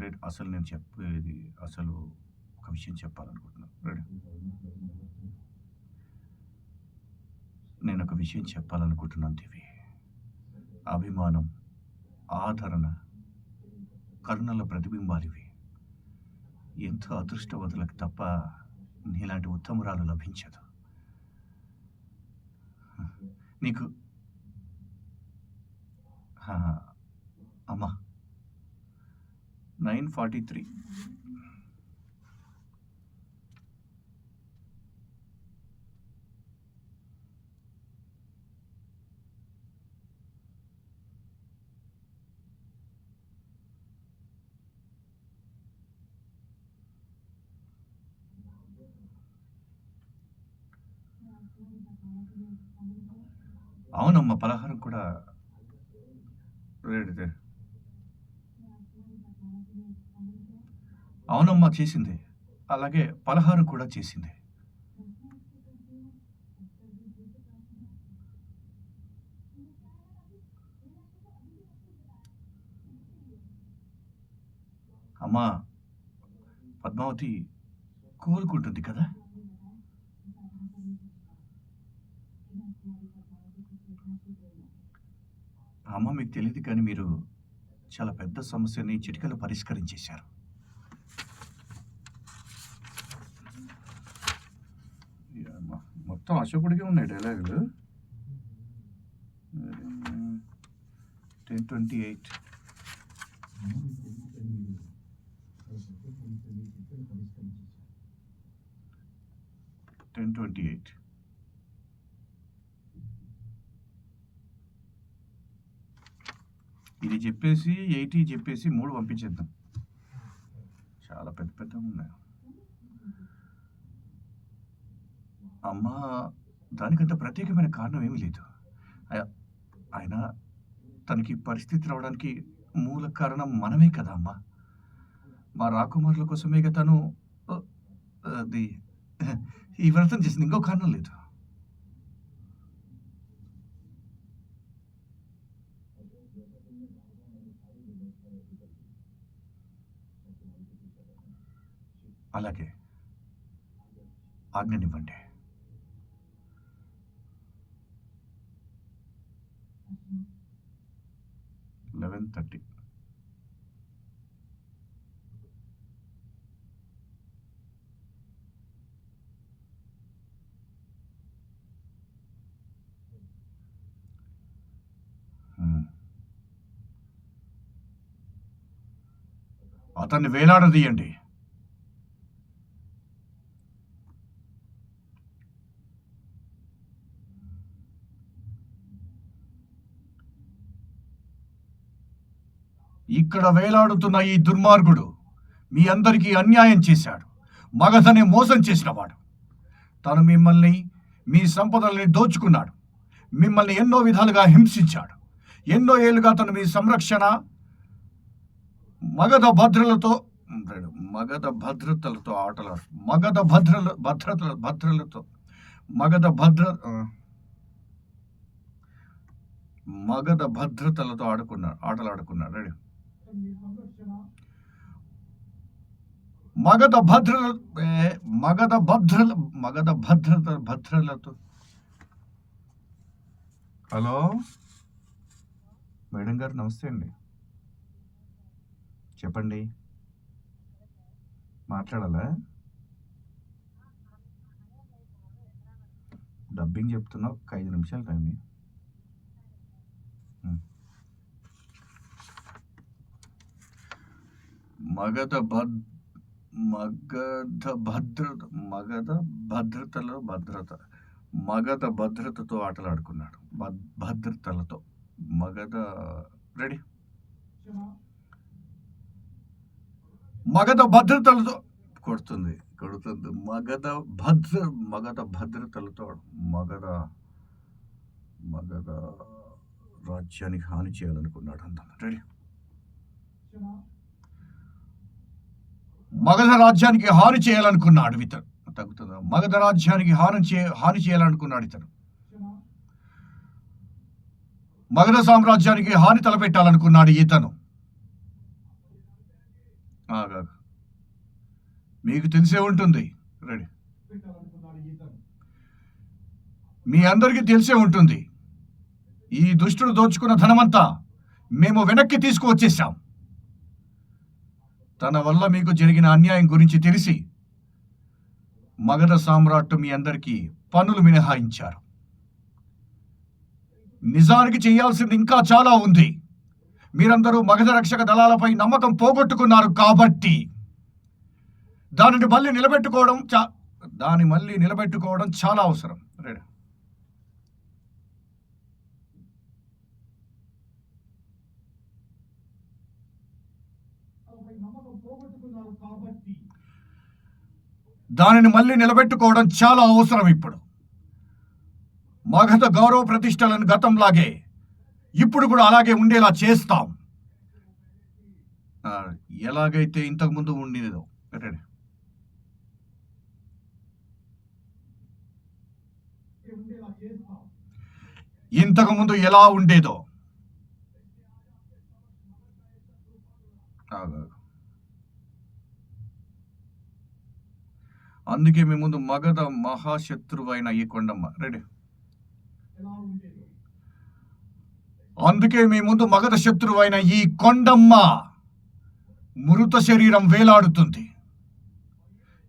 రెడీ? అసలు నేను చెప్పేది అసలు ఒక విషయం చెప్పాలనుకుంటున్నాను. రెడీ? నేను ఒక విషయం చెప్పాలనుకుంటున్నాను దేవి. అభిమానం, ఆదరణ, కరుణల ప్రతిబింబాలివి. ఎంతో అదృష్టవంతులకు తప్ప నీలాంటి ఉత్తమురాలు లభించదు. నీకు అమ్మా 9:43. అవునమ్మా, పలహారం కూడా రెడీ. అవునమ్మా, చేసింది. అలాగే పలహారం కూడా చేసింది. అమ్మా, పద్మావతి కోలుకుంటుంది కదా? అమ్మ, మీకు తెలియదు కానీ మీరు చాలా పెద్ద సమస్యని చిటికలో పరిష్కరించేశారు. మొత్తం అశోకుడికే ఉన్నాయి డైలాగులు. 10:28. ఇది చెప్పేసి 80 చెప్పేసి 3 పంపించేద్దాం. చాలా పెద్ద పెద్దగా ఉన్నాయి. అమ్మా, దానికంత ప్రత్యేకమైన కారణం ఏమీ లేదు. అయినా తనకి పరిస్థితి రావడానికి మూల కారణం మనమే కదా అమ్మా. మా రాకుమారుల కోసమే తను అది ఈ వ్రతం చేసింది. ఇంకో కారణం లేదు. అలాగే ఆజ్ఞనివ్వండి. $11:30. అతన్ని వేలాడదీయండి. ఇక్కడ వేలాడుతున్న ఈ దుర్మార్గుడు మీ అందరికీ అన్యాయం చేశాడు. మగధని మోసం చేసినవాడు. తను మిమ్మల్ని, మీ సంపదల్ని దోచుకున్నాడు. మిమ్మల్ని ఎన్నో విధాలుగా హింసించాడు. ఎన్నో ఏళ్ళుగా తను మీ సంరక్షణ, మగధ భద్రతలతో ఆటలాడు. మగధ భద్రతలతో ఆటలాడుకున్నాడు. రెడీ. మగధ భద్రతలతో. హలో మేడం గారు, నమస్తే అండి. చెప్పండి, మాట్లాడాలా? డబ్బింగ్ చెప్తున్నా, ఒక 5 నిమిషాలు టైం. మగధ భద్రతతో ఆటలాడుకున్నాడు. భద్రతలతో మగధ. రెడీ. మగధ భద్రతలతో కొడుతుంది. మగధ భద్రతలతో మగధ రాజ్యానికి హాని చేయాలనుకున్నాడు. రెడీ. మగధ రాజ్యానికి హాని చేయాలనుకున్నాడు ఇతను. తగ్గుతుందా? మగధ రాజ్యానికి హాని చేయాలనుకున్నాడు ఇతను. మగధ సామ్రాజ్యానికి హాని తలపెట్టాలనుకున్నాడు ఇతను. మీకు తెలిసే ఉంటుంది. రెడీ. మీ అందరికీ తెలిసే ఉంటుంది. ఈ దుష్టుడు దోచుకున్న ధనమంతా మేము వెనక్కి తీసుకువచ్చేసాం. తన వల్ల మీకు జరిగిన అన్యాయం గురించి తెలిసి మగధ సామ్రాట్టు మీ అందరికీ పన్నులు మినహాయించారు. నిజానికి చేయాల్సింది ఇంకా చాలా ఉంది. మీరందరూ మగధ రక్షక దళాలపై నమ్మకం పోగొట్టుకున్నారు కాబట్టి దానిని మళ్ళీ నిలబెట్టుకోవడం చాలా అవసరం. రెడీ. దానిని మళ్ళీ నిలబెట్టుకోవడం చాలా అవసరం. ఇప్పుడు మగధ గౌరవ ప్రతిష్టలను గతంలాగే ఇప్పుడు కూడా అలాగే ఉండేలా చేస్తాం. ఎలాగైతే ఇంతకుముందు ఉండేదో. ఇంతకుముందు ఎలా ఉండేదో. అందుకే మీ ముందు మగధ మహాశత్రువైన ఈ కొండమ్మ. రెడీ. అందుకే మీ ముందు మగధ శత్రువైన ఈ కొండమ్మ మృత శరీరం వేలాడుతుంది.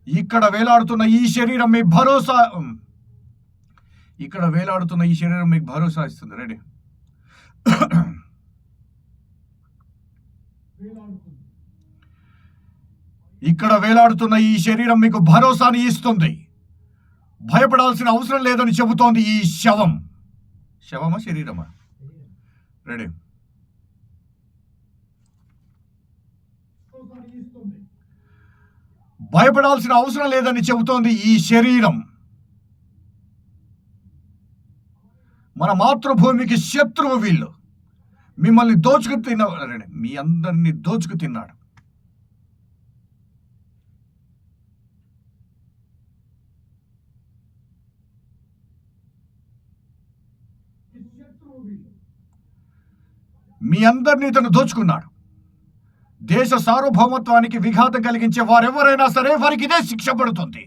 ఇక్కడ వేలాడుతున్న ఈ శరీరం మీకు భరోసా ఇస్తుంది. రెడీ. ఇక్కడ వేలాడుతున్న ఈ శరీరం మీకు భరోసాని ఇస్తుంది. భయపడాల్సిన అవసరం లేదని చెబుతోంది ఈ శవమా శరీరమా? రెడీ. భయపడాల్సిన అవసరం లేదని చెబుతోంది ఈ శరీరం. మన మాతృభూమికి శత్రువు వీళ్ళు. మిమ్మల్ని మీ అందరినీ దోచుకు తిన్నాడు. మీ అందరినీ ఇతను దోచుకున్నాడు. దేశ సార్వభౌమత్వానికి విఘాతం కలిగించే వారెవరైనా సరే వారికి ఇదే శిక్ష పడుతుంది.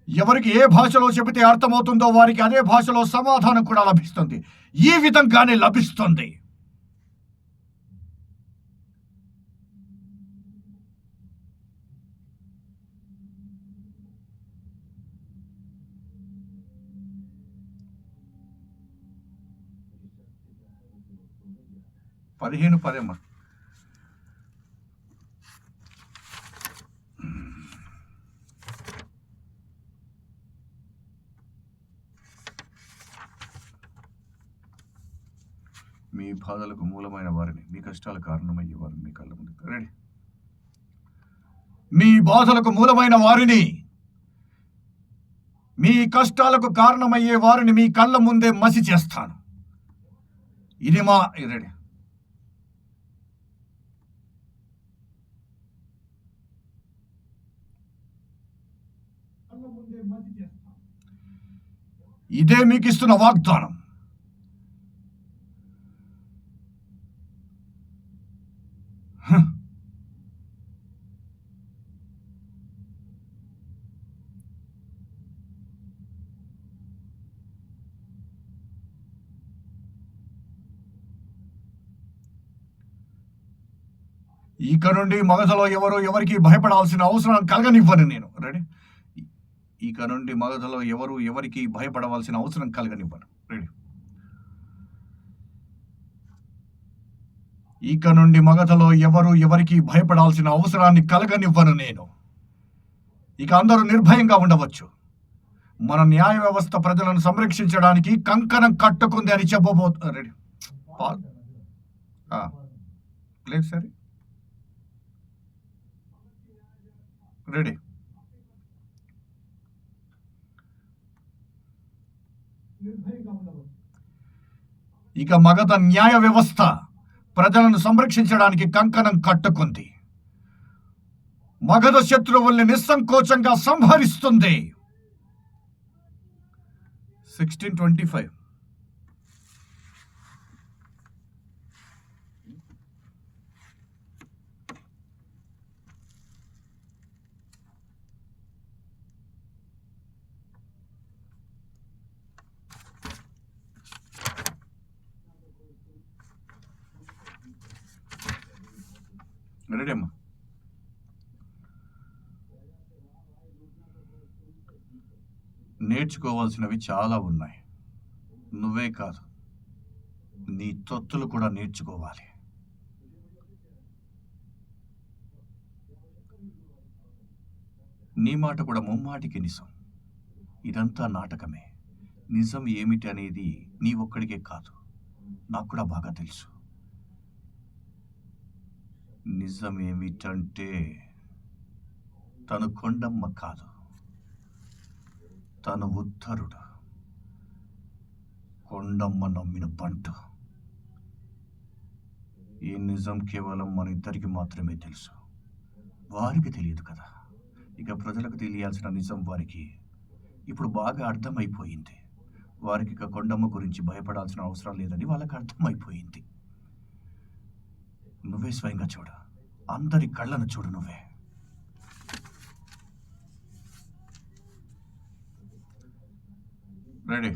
ఎవరికి ఏ భాషలో చెబితే అర్థమవుతుందో వారికి అదే భాషలో సమాధానం కూడా లభిస్తుంది. ఈ విధంగానే లభిస్తుంది. పదిహేను పదమ్మా. మీ బాధలకు మూలమైన వారిని, మీ కష్టాలకు కారణమయ్యే వారిని మీ కళ్ళ ముందు. రెడీ. మీ బాధలకు మూలమైన వారిని, మీ కష్టాలకు కారణమయ్యే వారిని మీ కళ్ళ ముందే మసి చేస్తాను. ఇది మా రెడీ. ఇదే మీకు ఇస్తున్న వాగ్దానం. ఇక నుండి మగధలో ఎవరికి భయపడాల్సిన అవసరం కలగనివ్వను నేను. రెడీ? ఇక నుండి మగధలో ఎవరికి భయపడవలసిన అవసరం కలగనివ్వను. రెడీ? ఇక నుండి మగధలో ఎవరికి భయపడాల్సిన అవసరాన్ని కలగనివ్వను నేను. ఇక అందరూ నిర్భయంగా ఉండవచ్చు. మన న్యాయ వ్యవస్థ ప్రజలను సంరక్షించడానికి కంకణం కట్టుకుంది అని చెప్పబోతు. రెడీ? లేదు సరే. రెడీ? ఇక మగధ న్యాయ వ్యవస్థ ప్రజలను సంరక్షించడానికి కంకణం కట్టుకుంది. మగధ శత్రువుల్ని నిస్సంకోచంగా సంహరిస్తుంది. 1625. రెడీ అమ్మా? నేర్చుకోవాల్సినవి చాలా ఉన్నాయి. నువ్వే కాదు, నీ తొత్తులు కూడా నేర్చుకోవాలి. నీ మాట కూడా ముమ్మాటికి నిజం. ఇదంతా నాటకమే. నిజం ఏమిటి అనేది నీ ఒక్కడికే కాదు, నాకు కూడా బాగా తెలుసు. నిజం ఏమిటంటే తను కొండమ్మ కాదు, తను ఉత్తరుడు. కొండమ్మ నమ్మిన బంటు. ఈ నిజం కేవలం మన ఇద్దరికి మాత్రమే తెలుసు, వారికి తెలియదు కదా. ఇక ప్రజలకు తెలియాల్సిన నిజం వారికి ఇప్పుడు బాగా అర్థమైపోయింది. వారికి ఇక కొండమ్మ గురించి భయపడాల్సిన అవసరం లేదని వాళ్ళకి అర్థమైపోయింది. నువ్వే స్వయంగా చూడు, అందరి కళ్ళను చూడు నువ్వే. రెడీ?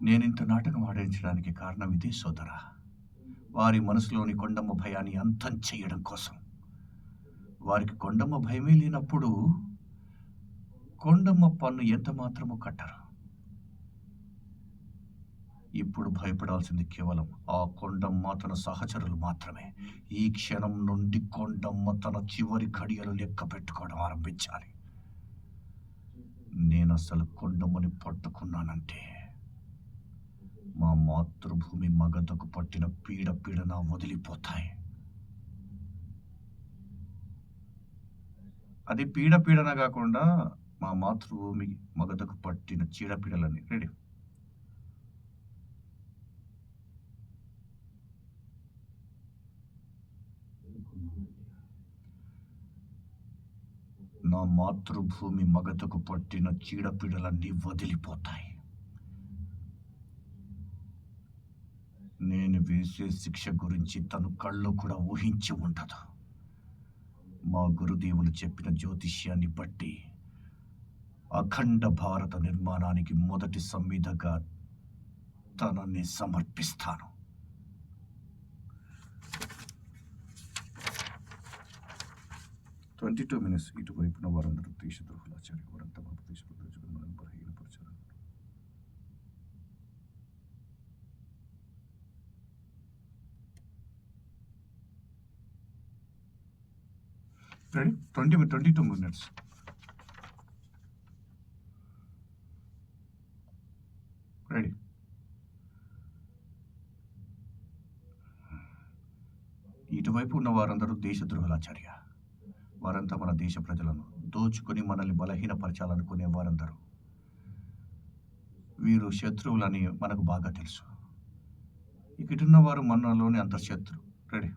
నేనింత నాటకం ఆడించడానికి కారణం ఇదే సోదరా. వారి మనసులోని కొండమ్మ భయాన్ని అంతం చేయడం కోసం. వారికి కొండమ్మ భయమే లేనప్పుడు కొండమ్మ పన్ను ఎంత మాత్రమూ కట్టరు. ఇప్పుడు భయపడాల్సింది కేవలం ఆ కొండమ్మ తన సహచరులు మాత్రమే. ఈ క్షణం నుండి కొండమ్మ తన చివరి ఘడియలు లెక్క పెట్టుకోవడం ఆరంభించాలి. నేను అసలు కొండమ్మని పట్టుకున్నానంటే మా మాతృభూమి మగధకు పట్టిన పీడన వదిలిపోతాయి. అది పీడన కాకుండా మా మాతృభూమి మగధకు పట్టిన చీడపీడలని. రెడీ? నా మాతృభూమి మగధకు పట్టిన చీడపీడలన్నీ వదిలిపోతాయి. నేను వేసే శిక్ష గురించి తను కళ్ళు కూడా ఊహించి ఉండదు. మా గురుదేవులు చెప్పిన జ్యోతిష్యాన్ని బట్టి అఖండ భారత నిర్మాణానికి మొదటి సంవిధగా తనని సమర్పిస్తాను. minutes. ఇటువైపున వారందరూ దేశద్రోహులు ఆచార్య వారంతా మన దేశ ప్రజలు మనల్ని బలహీనపరిచారు. రెడీ? 22 minutes. రెడీ? ఇటువైపు ఉన్న వారందరూ దేశద్రోహులాచార్య. వారంతా మన దేశ ప్రజలను దోచుకొని మనల్ని బలహీనపరచాలనుకునే వారందరూ. వీరు శత్రువులని మనకు బాగా తెలుసు. ఇటున్న వారు మనలోని అంతర్శత్రు. రెడీ?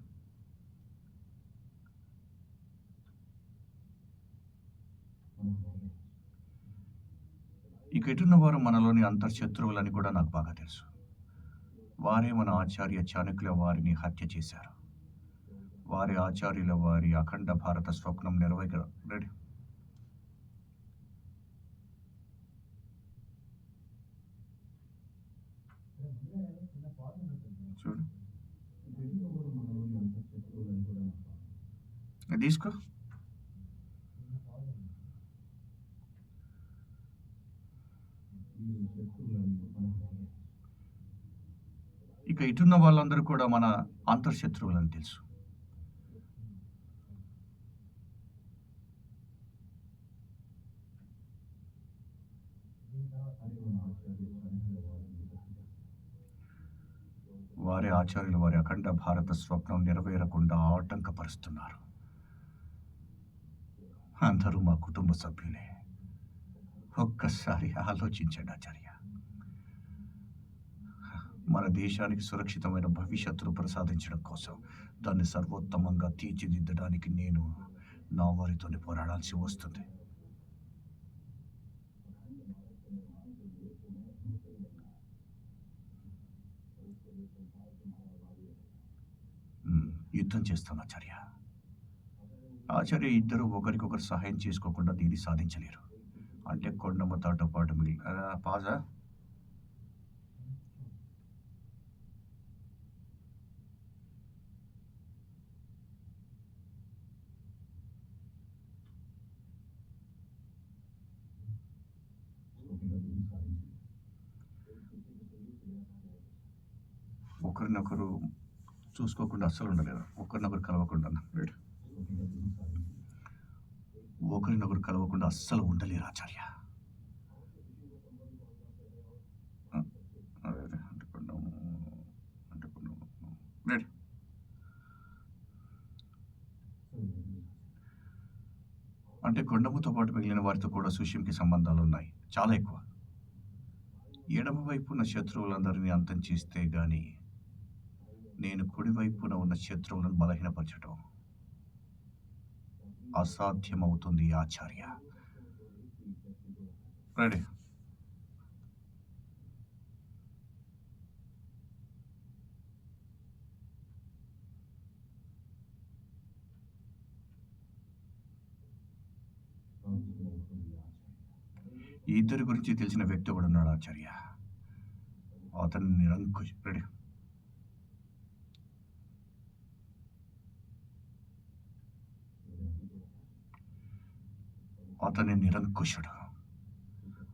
ఇక ఎటున్న వారు మనలోని అంతర్శత్రువులని కూడా నాకు బాగా తెలుసు. వారే మన ఆచార్య చాణక్యుల వారిని హత్య చేశారు. వారి ఆచార్యుల వారి అఖండ భారత స్వప్నం రెడీ చూడు ఇది తీసుకో. ఇక ఇటున్న వాళ్ళందరూ కూడా మన అంతర్శత్రువులని తెలుసు. వారే ఆచార్యులు వారి అఖండ భారత స్వప్నం నెరవేరకుండా ఆటంకపరుస్తున్నారు. అందరూ మా కుటుంబ సభ్యులే. ఒక్కసారి ఆలోచించండి ఆచార్య. మన దేశానికి సురక్షితమైన భవిష్యత్తును ప్రసాదించడం కోసం దాన్ని సర్వోత్తమంగా తీర్చిదిద్దడానికి నేను నా వారితోనే పోరాడాల్సి వస్తుంది. యుద్ధం చేస్తాను ఆచార్య. ఆచార్య ఇద్దరు ఒకరికొకరు సహాయం చేసుకోకుండా దీన్ని సాధించలేరు. అంటే కొండమ్మ తాతో పాటు పాజా ఒకరినొకరు చూసుకోకుండా అస్సలు ఉండలేరు. ఒకరినొకరు కలవకుండా ఒకరినొకరు కలవకుండా అస్సలు ఉండలేరు ఆచార్య. రెడీ అంటే కొండముతో పాటు మిగిలిన వారితో కూడా సుష్యంకి సంబంధాలు ఉన్నాయి, చాలా ఎక్కువ. ఎడమ వైపున శత్రువులందరినీ అంతం చేస్తే గాని నేను కుడివైపున ఉన్న శత్రువులను బలహీనపరచడం అసాధ్యమవుతుంది ఆచార్య. రెడీ ఈ ఇద్దరి గురించి తెలిసిన వ్యక్తి కూడా ఉన్నాడు ఆచార్య. అతన్ని రెడీ అతని నిరంకుశుడు.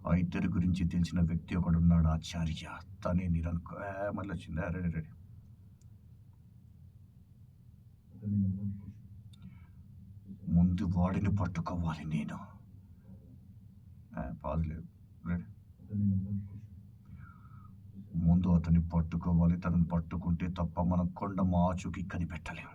ఆ ఇద్దరి గురించి తెలిసిన వ్యక్తి ఒకడున్నాడు ఆచార్య. తనే మళ్ళీ వచ్చిందా? రెడీ రెడీ ముందు వాడిని పట్టుకోవాలి నేను. పాజలేదు. రెడీ ముందు అతన్ని పట్టుకోవాలి. తనని పట్టుకుంటే తప్ప మనం కొండ మాచుకి కనిపెట్టలేము.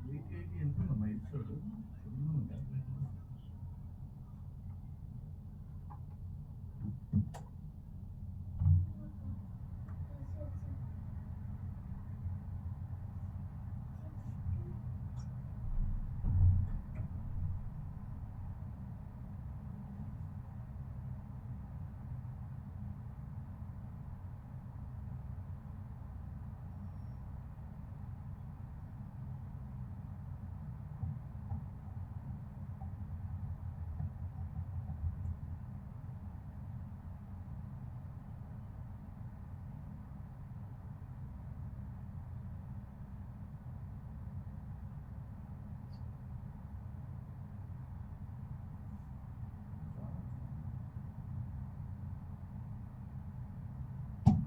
వీకేకి ఎంత ఉందమ్మా ఎపిసోడ్ ఫుల్ ఉంది.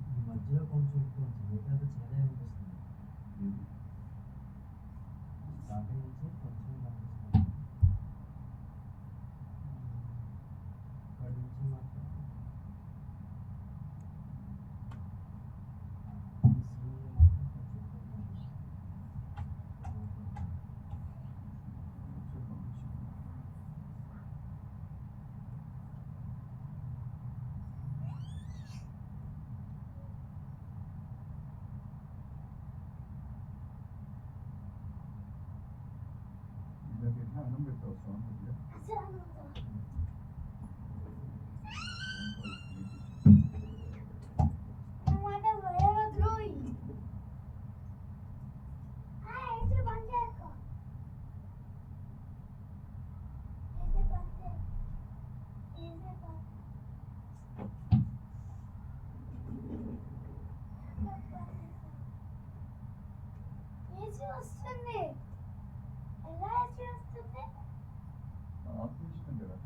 ఈ మధ్యలో కొంచెం ఎక్కువ వచ్చింది. మిగతాది చిన్నదే అనిపిస్తుంది. స్టార్టింగ్ నుంచి కొంచెం కనిపిస్తుంది. ఇక్కడి నుంచి మాత్రం ఈ సీన్లో మాత్రం కొంచెం ఎక్కువ కనిపిస్తుంది. వీళ్ళకి ఎట్లా అన్నం పెడతావు స్వామి మధ్య? వస్తుంది ఎలా వస్తుంది ఆపరేషన్ కదా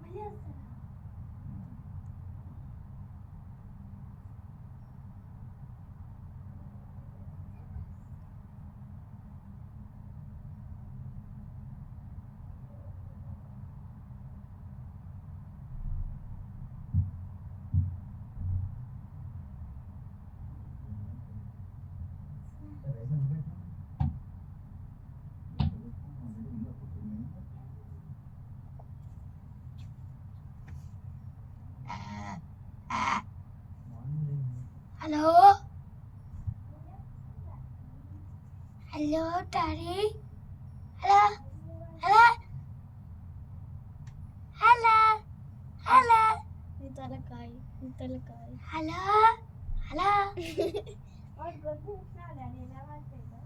మళ్ళీ వస్తుందా Hello, Daddy. Hello. Hello. Hello. Hello. నీ తలకాయ నీ తలకాయ Hello. Hello. వాడు గుర్తించినాడా నేను ఎలా చేయగా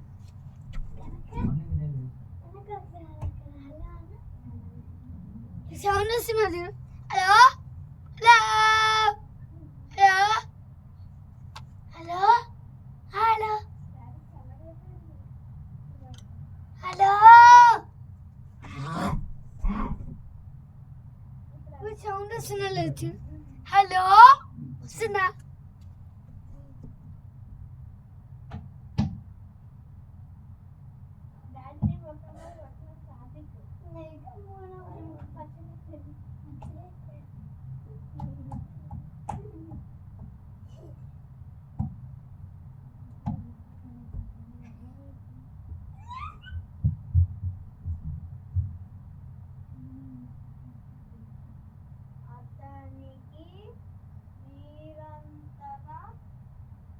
మార్నింగ్ నేను సౌండ్ వస్తున్నది. Hello hello hello hello hello hello sound వస్తున్నా లేదు. హలో వస్తున్నా. డాడీ మొత్తం ట్రాఫిక్ అతనికి నిరంతర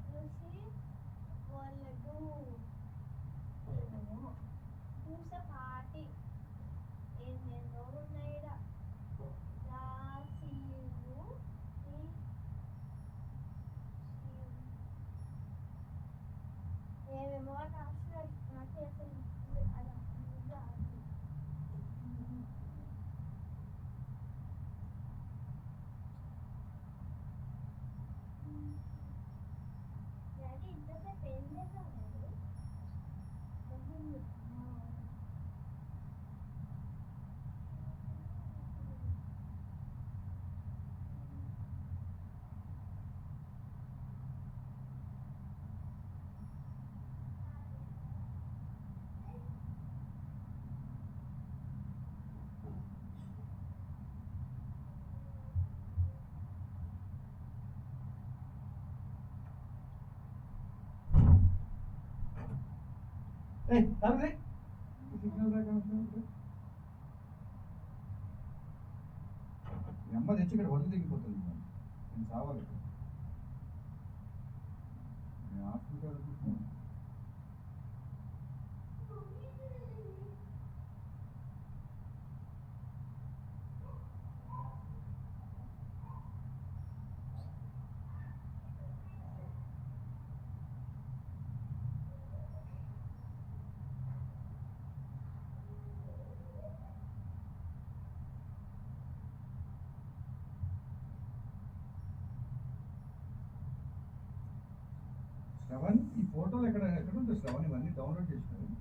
కృషి వలదు పూసపాటి ఎన్నెన్నో ఉన్నాయిడా రాసివు ఏమేమో రాసినాడు నాకు అసలు అది రాదు. డాడీ ఇంతసేపు ఏం చేసావు డాడీ తాగు అమ్మ తెచ్చి ఇక్కడ వదిలి దిగిపోతుంది. నేను సావాలి నేను హాస్పిటల్ శ్రవణ్ ఈ ఫోటోలు ఎక్కడ ఉంటుంది శ్రవణ్? ఇవన్నీ డౌన్లోడ్ చేసినారు.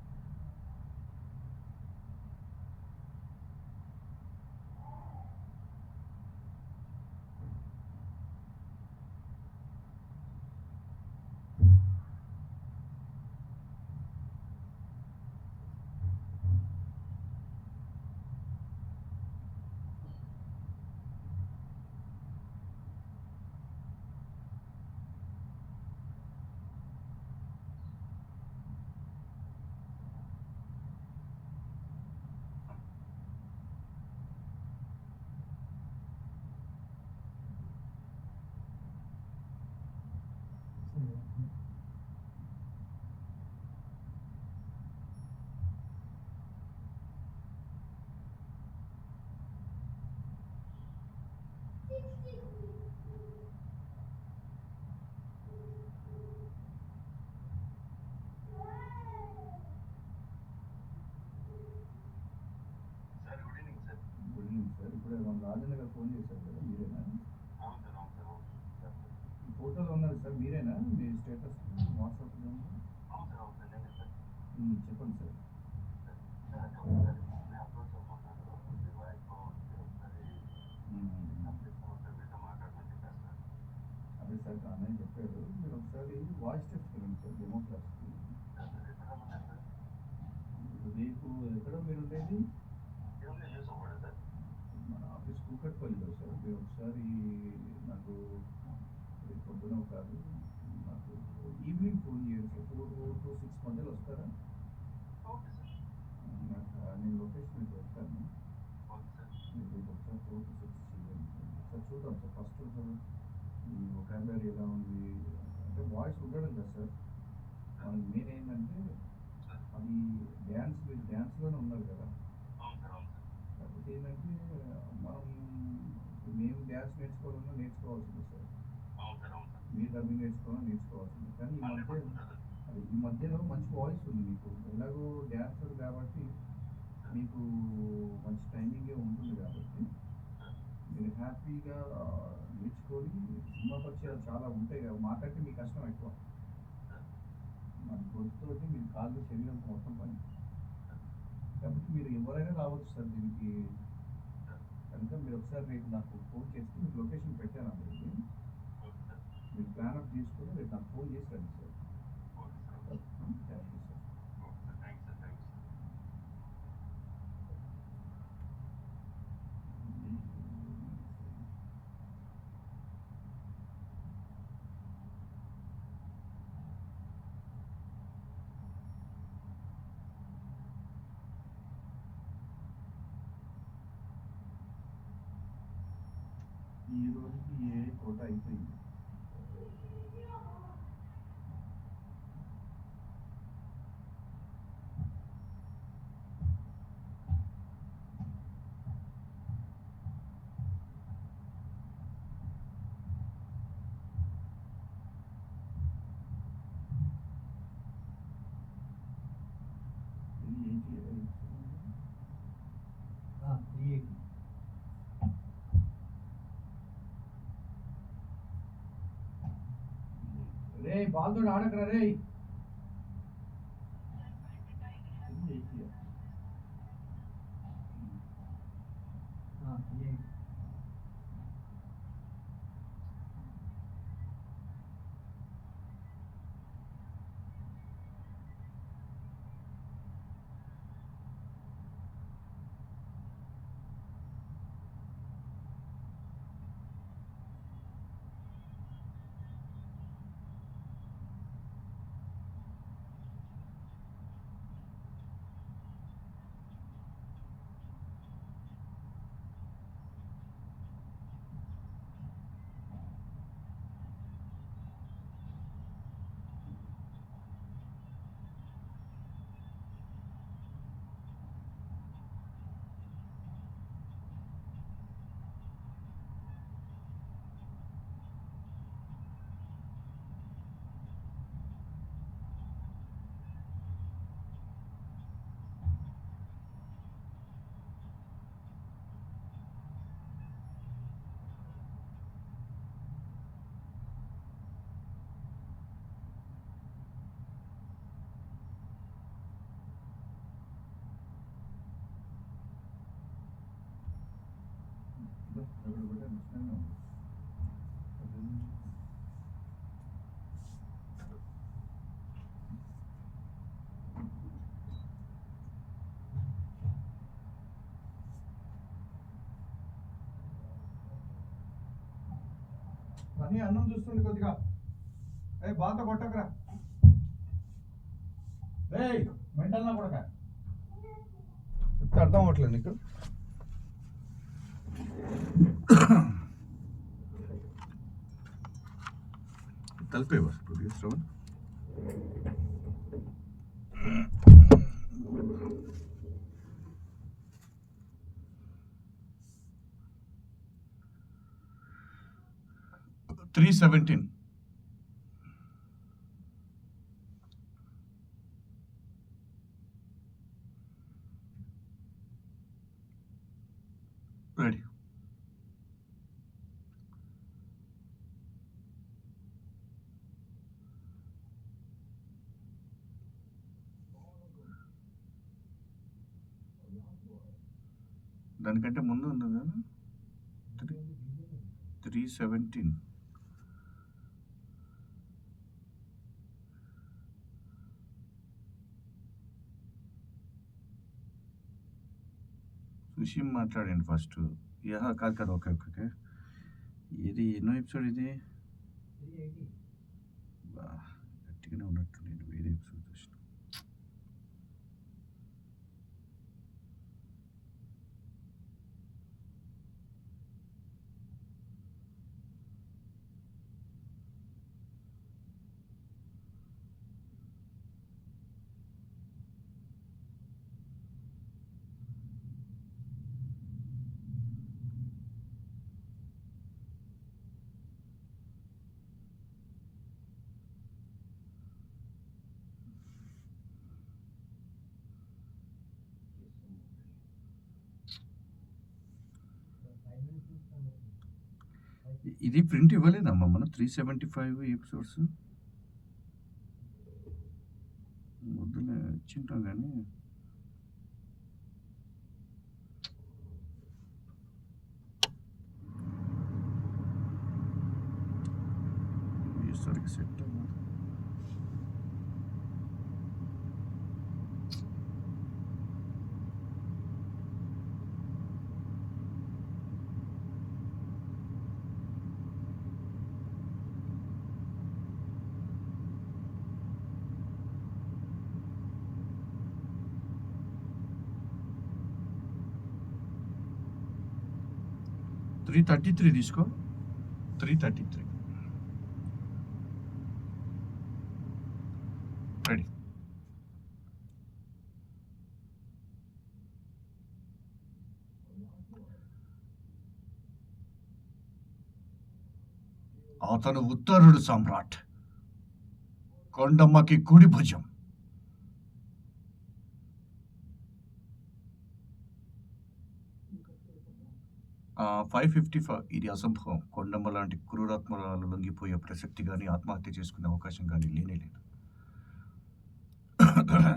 Good evening sir. ఇప్పుడు మన రాజన్న గారు ఫోన్ చేశారు కదా, మీరేనా? ఈ ఫోటోలో ఉన్నారు సార్, మీరేనా? మీ స్టేటస్ వాట్సాప్లో చెప్పండి సార్. అదే సార్ అన్నయ్య చెప్పారు, మీరు ఒకసారి వాయిస్ టెస్ట్ వెళ్ళండి సార్, డెమో క్లాస్కి. రేపు ఎక్కడ మీరు ఉండేది? మన ఆఫీస్ కూకట్పల్లిలో సార్. మీరు ఒకసారి నాకు రేపు పొద్దున కాదు, నాకు ఈవినింగ్ ఫోన్ చేయండి సార్. 4 to 6 మధ్యలో వస్తారా? నాకు నేను లొకేషన్ మీకు చెప్తాను. మీరు రేపు ఒకసారి 4 to 6 చేయండి సార్. చూద్దాం సార్. ఫస్ట్ ఈ వొకాబులరీ ఎలా ఉంది అంటే వాయిస్ ఉండడం కదా సార్. మనకి మెయిన్ ఏంటంటే అది డ్యాన్స్లోనే ఉన్నారు కదా. కాకపోతే ఏంటంటే మనం మేము డ్యాన్స్ నేర్చుకోవాలన్నా నేర్చుకోవాల్సింది సార్. మీరు డబ్బింగ్ నేర్చుకోవాల్సింది. కానీ ఈ మధ్యలో మంచి వాయిస్ ఉంది మీకు. ఎలాగో డ్యాన్సర్ కాబట్టి మీకు మంచి టైమింగే ఉంటుంది కాబట్టి మీరు హ్యాపీగా నేర్చుకొని సినిమా పరిచయాలు చాలా ఉంటాయి కదా. మాకంటే మీ కష్టం ఎక్కువ. మన గొంతుతోటి మీరు కాళ్ళు శరీరం మొత్తం పని. కాబట్టి మీరు ఎవరైనా రావచ్చు సార్ దీనికి. కనుక మీరు ఒకసారి రేపు నాకు ఫోన్ చేస్తే మీకు లొకేషన్ పెట్టాను అందరికి. మీరు ప్లాన్ అప్ తీసుకొని రేపు నాకు ఫోన్ చేసి రండి సార్. Thank you sir. ఈ రోజుకి ఏ కోట అయిపోయింది. ఇది 380. రే బాల్తో ఆడకరా రే. 380. 380. అని అన్నం చూస్తుంది కొద్దిగా. బాగా కొట్టకరా. మెంటల్ నా కొడక చెప్తే అర్థం అవ్వట్లేదు నీకు. తలిపేవా ప్రొడ్యూస్ శ్రవణ్? $317. Ready. దానికంటే ముందు ఉంది కదా 317. సుషిమ్ మాట్లాడండి ఫస్ట్. కాదు ఓకే. ఇది ఎన్నో ఎపిసోడ్ ఇది? 380. గట్టిగానే ఉన్నట్టు నేను వేరే ఎపిసోడ్ చూసిన. ఇది ప్రింట్ ఇవ్వలేదమ్మా మనం 375 ఎపిసోడ్స్ వద్దులే ఇచ్చింటాం కానీ సరిగ్గా సెట్ అవ్వదు. $333 తీసుకో. 333 రెడీ. అతను ఉత్తరుడు సమ్రాట్, కొండమ్మకి కుడి భుజం. ఆ, 555 ఇది అసంభవం. కొండమ్మ లాంటి క్రూరాత్మరాలు లొంగిపోయే ప్రసక్తి కానీ ఆత్మహత్య చేసుకునే అవకాశం కానీ లేనే లేదు.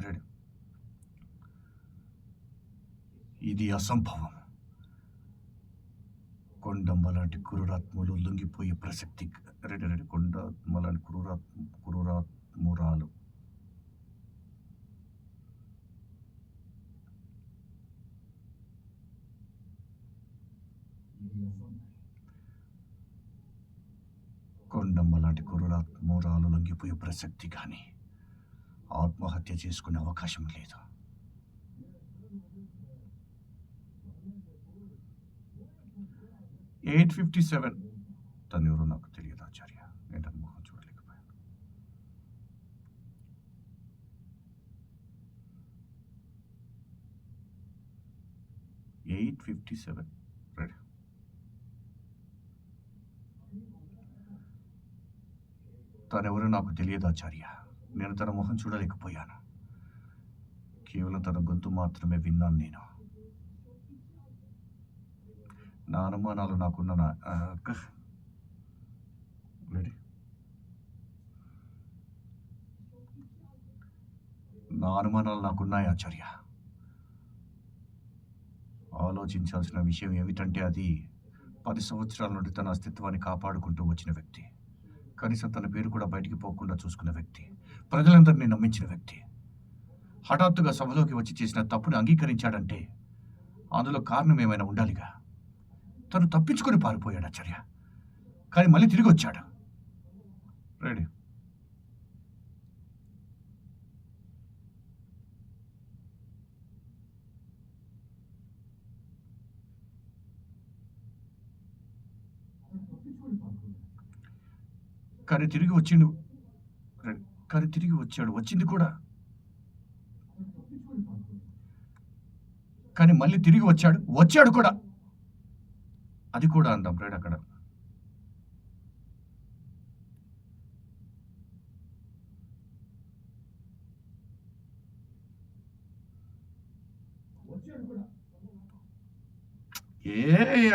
రెడీ. ఇది అసంభవం. కొండమ్మ లాంటి క్రూరాత్మలు లొంగిపోయే ప్రసక్తి. Ready ready. కొండమ్మ లాంటి క్రూరాత్మురాలు. కొండమ్మ లాంటి క్రూరాత్మురాలు లొంగిపోయే ప్రసక్తి కానీ ఆత్మహత్య చేసుకునే అవకాశం లేదు. $857 తను ఎవరో నాకు తెలియదు ఆచార్య. నేను తన మొహం చూడలేకపోయాను. $857 రైట్. తనెవరో నాకు తెలియదు ఆచార్య. నేను తన మొహం చూడలేకపోయాను. కేవలం తన గొంతు మాత్రమే విన్నాను నేను. నా అనుమానాలు నాకున్న రెడీ. నా అనుమానాలు నాకున్నాయి ఆచార్య. ఆలోచించాల్సిన విషయం ఏమిటంటే అది 10 సంవత్సరాల నుండి తన అస్తిత్వాన్ని కాపాడుకుంటూ వచ్చిన వ్యక్తి, కనీసం తన పేరు కూడా బయటికి పోకుండా చూసుకున్న వ్యక్తి, ప్రజలందరినీ నమ్మించిన వ్యక్తి హఠాత్తుగా సభలోకి వచ్చి చేసిన తప్పుని అంగీకరించాడంటే అందులో కారణం ఏమైనా ఉండాలిగా. తను తప్పించుకొని పారిపోయాడు ఆచార్య, కానీ మళ్ళీ తిరిగి వచ్చాడు. రెడీ. కానీ తిరిగి వచ్చిండు. కానీ తిరిగి వచ్చాడు. వచ్చింది కూడా. కానీ మళ్ళీ తిరిగి వచ్చాడు కూడా. అది కూడా అందాం రైట్. అక్కడ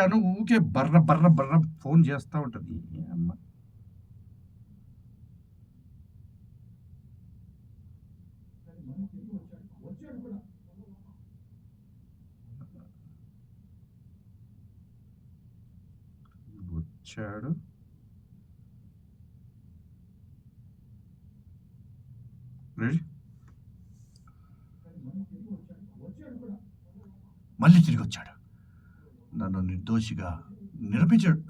అను ఊకే బర్ర బర్ర బర్ర ఫోన్ చేస్తూ ఉంటుంది అమ్మ. వచ్చాడు. మళ్ళీ తిరిగి వచ్చాడు. నన్ను నిర్దోషిగా నిరూపించాడు.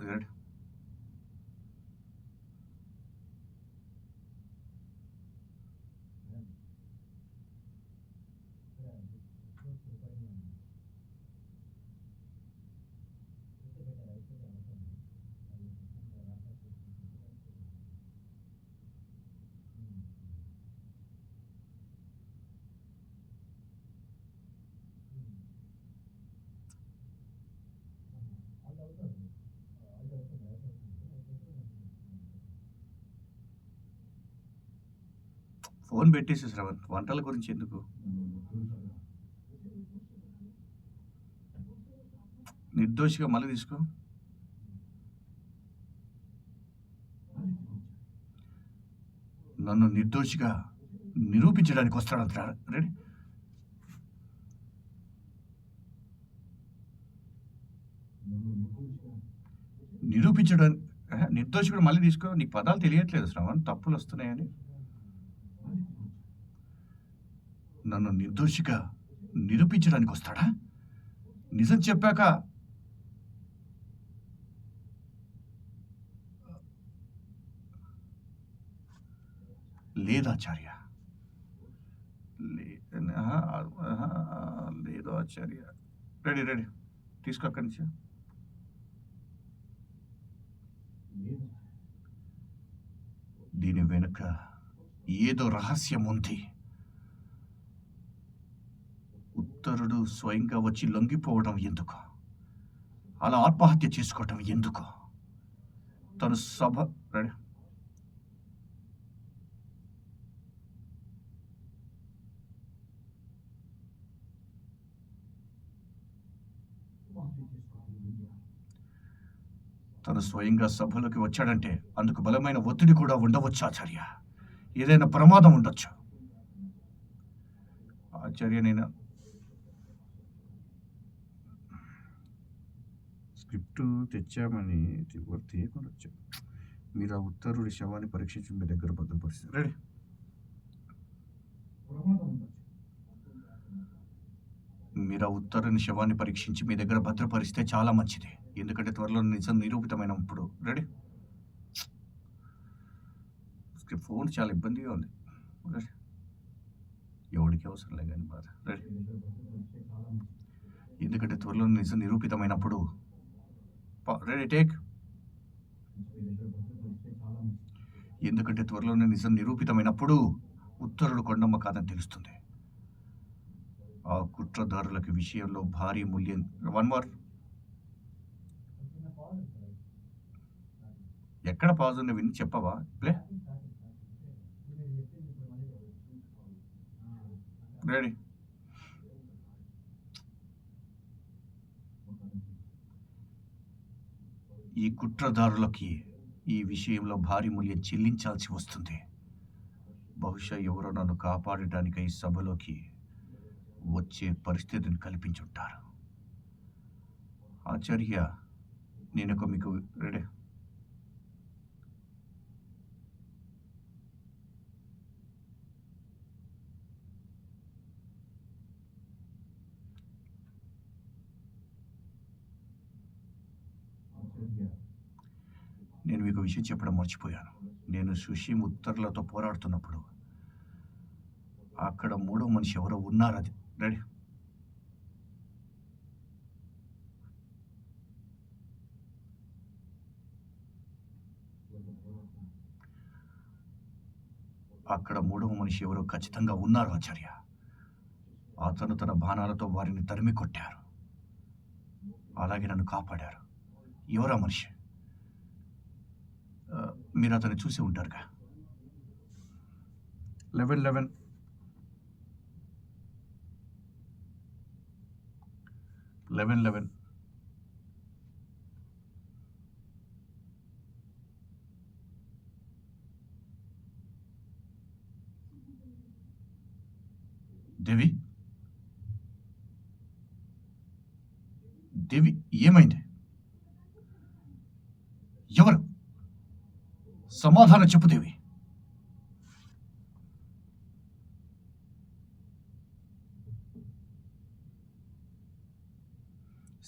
ఫోన్ పెట్టేసి శ్రవంత్, వంటల గురించి ఎందుకు? నిర్దోషిగా మళ్ళీ తీసుకో. నన్ను నిర్దోషిగా నిరూపించడానికి వస్తాడంట. రెడీ? నిరూపించడానికి నిర్దోషి కూడా మళ్ళీ తీసుకో. నీకు పదాలు తెలియట్లేదు శ్రవణ్, తప్పులు వస్తున్నాయని. నన్ను నిర్దోషిగా నిరూపించడానికి వస్తాడా? నిజం చెప్పాక లేదాచార్య, లేదు ఆచార్య. రెడీ రెడీ తీసుకో అక్కడి నుంచి. దీని వెనుక ఏదో రహస్యం ఉంది. ఉత్తరుడు స్వయంగా వచ్చి లొంగిపోవడం ఎందుకు? అలా ఆత్మహత్య చేసుకోవటం ఎందుకు? తను సభ రెడీ తను స్వయంగా సభలోకి వచ్చాడంటే అందుకు బలమైన ఒత్తిడి కూడా ఉండవచ్చు ఆచార్య. ఏదైనా ప్రమాదం ఉండొచ్చు ఆచార్య. నేను స్క్రిప్ట్ తెచ్చామని తీయకుండా వచ్చా. మీరు ఆ ఉత్తరుడి శవాన్ని పరీక్షించి మీ దగ్గర భద్రపరిస్తారు. రెడీ? మీరు ఆ ఉత్తరుని శవాన్ని పరీక్షించి మీ దగ్గర భద్రపరిస్తే చాలా మంచిది. ఎందుకంటే త్వరలో నిజం నిరూపితమైనప్పుడు. రెడీ? ఫోన్ చాలా ఇబ్బందిగా ఉంది. రెడీ? ఎవడికి అవసరం లేదు కానీ బాధ. రెడీ? ఎందుకంటే త్వరలో నిజం నిరూపితమైనప్పుడు. Ready take. ఎందుకంటే త్వరలోనే నిజం నిరూపితమైనప్పుడు ఉత్తరుడు కొండమ్మ కాదని తెలుస్తుంది. ఆ కుట్రదారులకి విషయంలో భారీ మూల్యం. One more. ఎక్కడ పాజ్ ఉంది విని చెప్పవా? ప్లే. రెడీ? ఈ కుట్రదారులకి ఈ విషయంలో భారీ మూల్యం చెల్లించాల్సి వస్తుంది. బహుశా ఎవరో నన్ను కాపాడటానికి ఈ సభలోకి వచ్చే పరిస్థితిని కల్పించుంటారు. ఆచార్య, నేను మీకు రెడీ? నేను మీకు విషయం చెప్పడం మర్చిపోయాను. నేను సుషీమ్ ఉత్తర్లతో పోరాడుతున్నప్పుడు అక్కడ మూడో మనిషి ఎవరో ఉన్నారు. అది రెడీ? అక్కడ మూడవ మనిషి ఎవరో ఖచ్చితంగా ఉన్నారు ఆచార్య. అతను తన బాణాలతో వారిని తరిమి కొట్టారు, అలాగే నన్ను కాపాడారు. ఎవరా మనిషి? మీరు అతన్ని చూసి ఉంటారుగా. 11 దేవి, దేవి ఏమైంది? ఎవరు? సమాధానం చెప్పు దేవి.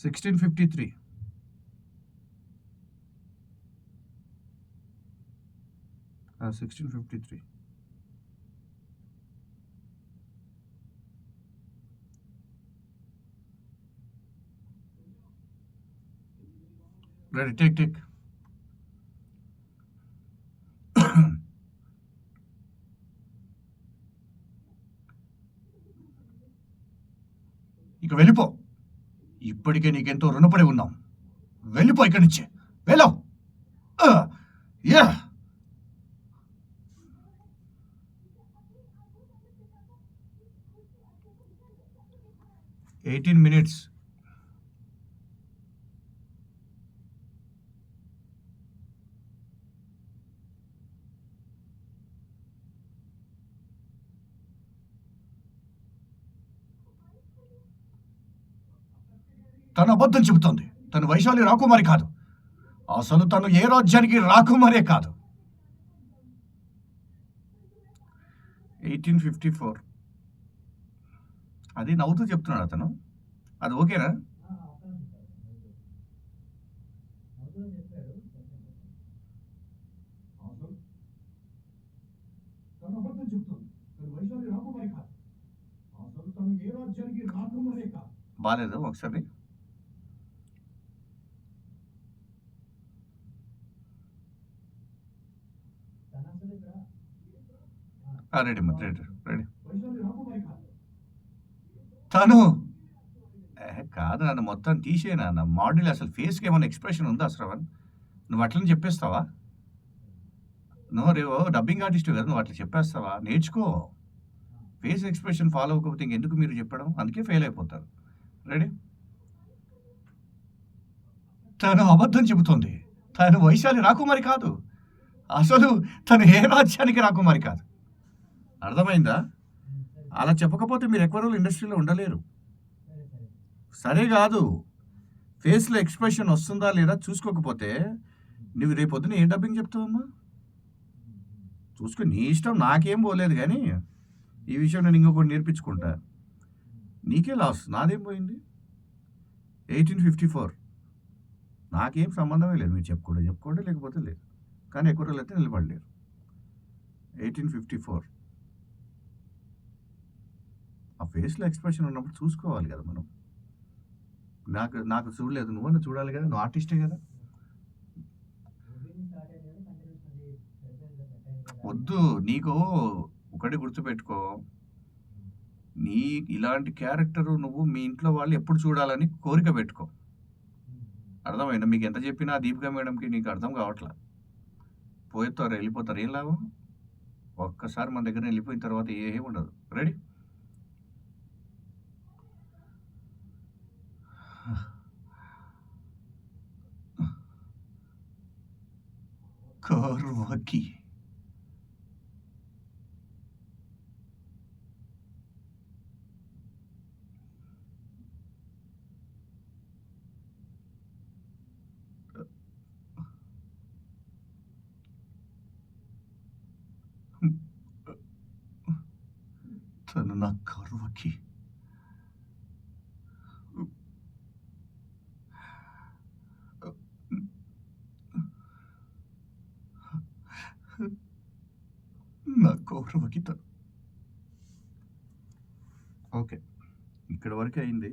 $1653. $1653. Ready, take. ఇక వెళ్ళిపో. ఇప్పటికే నీకెంతో రుణపడి ఉన్నాం. వెళ్ళిపో ఇక్కడి నుంచి. వెళ్ళావు. 18 minutes. తను అబద్ధం చెబుతోంది. తను వైశాలి రాకుమారి కాదు. అసలు తను ఏ రాజ్యానికి రాకుమారే కాదు. 1854. అది నవ్వుతూ చెప్తున్నాడు అతను. అది ఓకేనా? అవుతుందని చెప్పాడు. తను అబద్ధం చెబుతోంది. తను వైశాలి రాకుమారి కాదు. అసలు తను ఏ రాజ్యానికి రాకుమారే కాదు. బాలేదు ఒకసారి. తన అసలు ఇక్కడ రెడీ రెడీ. తను కాదు నన్ను మొత్తం తీసేనా నా మోడల్. అసలు ఫేస్కి ఏమైనా ఎక్స్ప్రెషన్ ఉందా శ్రవణ్? నువ్వు అట్లని చెప్పేస్తావా? నువ్వు రేవో డబ్బింగ్ ఆర్టిస్ట్ కదా, నువ్వు అట్లా చెప్పేస్తావా? నేర్చుకో. ఫేస్ ఎక్స్ప్రెషన్ ఫాలో అవ్వకపోతే ఇంకెందుకు మీరు చెప్పడం? అందుకే ఫెయిల్ అయిపోతారు. రెడీ. తను అబద్ధం చెబుతోంది. తను వైశాలి రాకుమారి కాదు. అసలు తను ఏ రాజ్యానికి రాకుమారి కాదు. అర్థమైందా? అలా చెప్పకపోతే మీరు ఎక్కువ రోజులు ఇండస్ట్రీలో ఉండలేరు. సరే సరే సరే కాదు, ఫేస్లో ఎక్స్ప్రెషన్ వస్తుందా లేదా చూసుకోకపోతే నువ్వు రేపొద్దున ఏ డబ్బింగ్ చెప్తావమ్మా? చూసుకో, నీ ఇష్టం, నాకేం పోలేదు. కానీ ఈ విషయం నేను ఇంకొకటి నేర్పించుకుంటా. నీకే లాస్, నాదేం పోయింది? 1854 నాకేం సంబంధమే లేదు. మీరు చెప్పుకోండి లేకపోతే లేదు. కానీ ఎక్కువ రోజులు అయితే నిలబడలేరు. 1854 ఆ ఫేస్లో ఎక్స్ప్రెషన్ ఉన్నప్పుడు చూసుకోవాలి కదా మనం. నాకు చూడలేదు, నువ్వన్నా చూడాలి కదా, నువ్వు ఆర్టిస్టే కదా. మూవీ స్టార్ట్ అయ్యింది కదా, కంటిన్యూస్ అది సరిపోయింది కదా, సెట్ అయింది కదా. వద్దు, నీకు ఒకటి గుర్తుపెట్టుకో. నీ ఇలాంటి క్యారెక్టరు నువ్వు మీ ఇంట్లో వాళ్ళు ఎప్పుడు చూడాలని కోరిక పెట్టుకో. అర్థమైందా? మీకు ఎంత చెప్పినా దీపికా మేడంకి నీకు అర్థం కావట్లా. పోతారు, వెళ్ళిపోతారు, ఏం లాభం? ఒక్కసారి మన దగ్గర వెళ్ళిపోయిన తర్వాత ఏమీ ఉండదు. రెడీ. కర్వకి తను నా కర్వకి నా కౌరవకి తను. ఓకే, ఇక్కడ వరకు అయింది.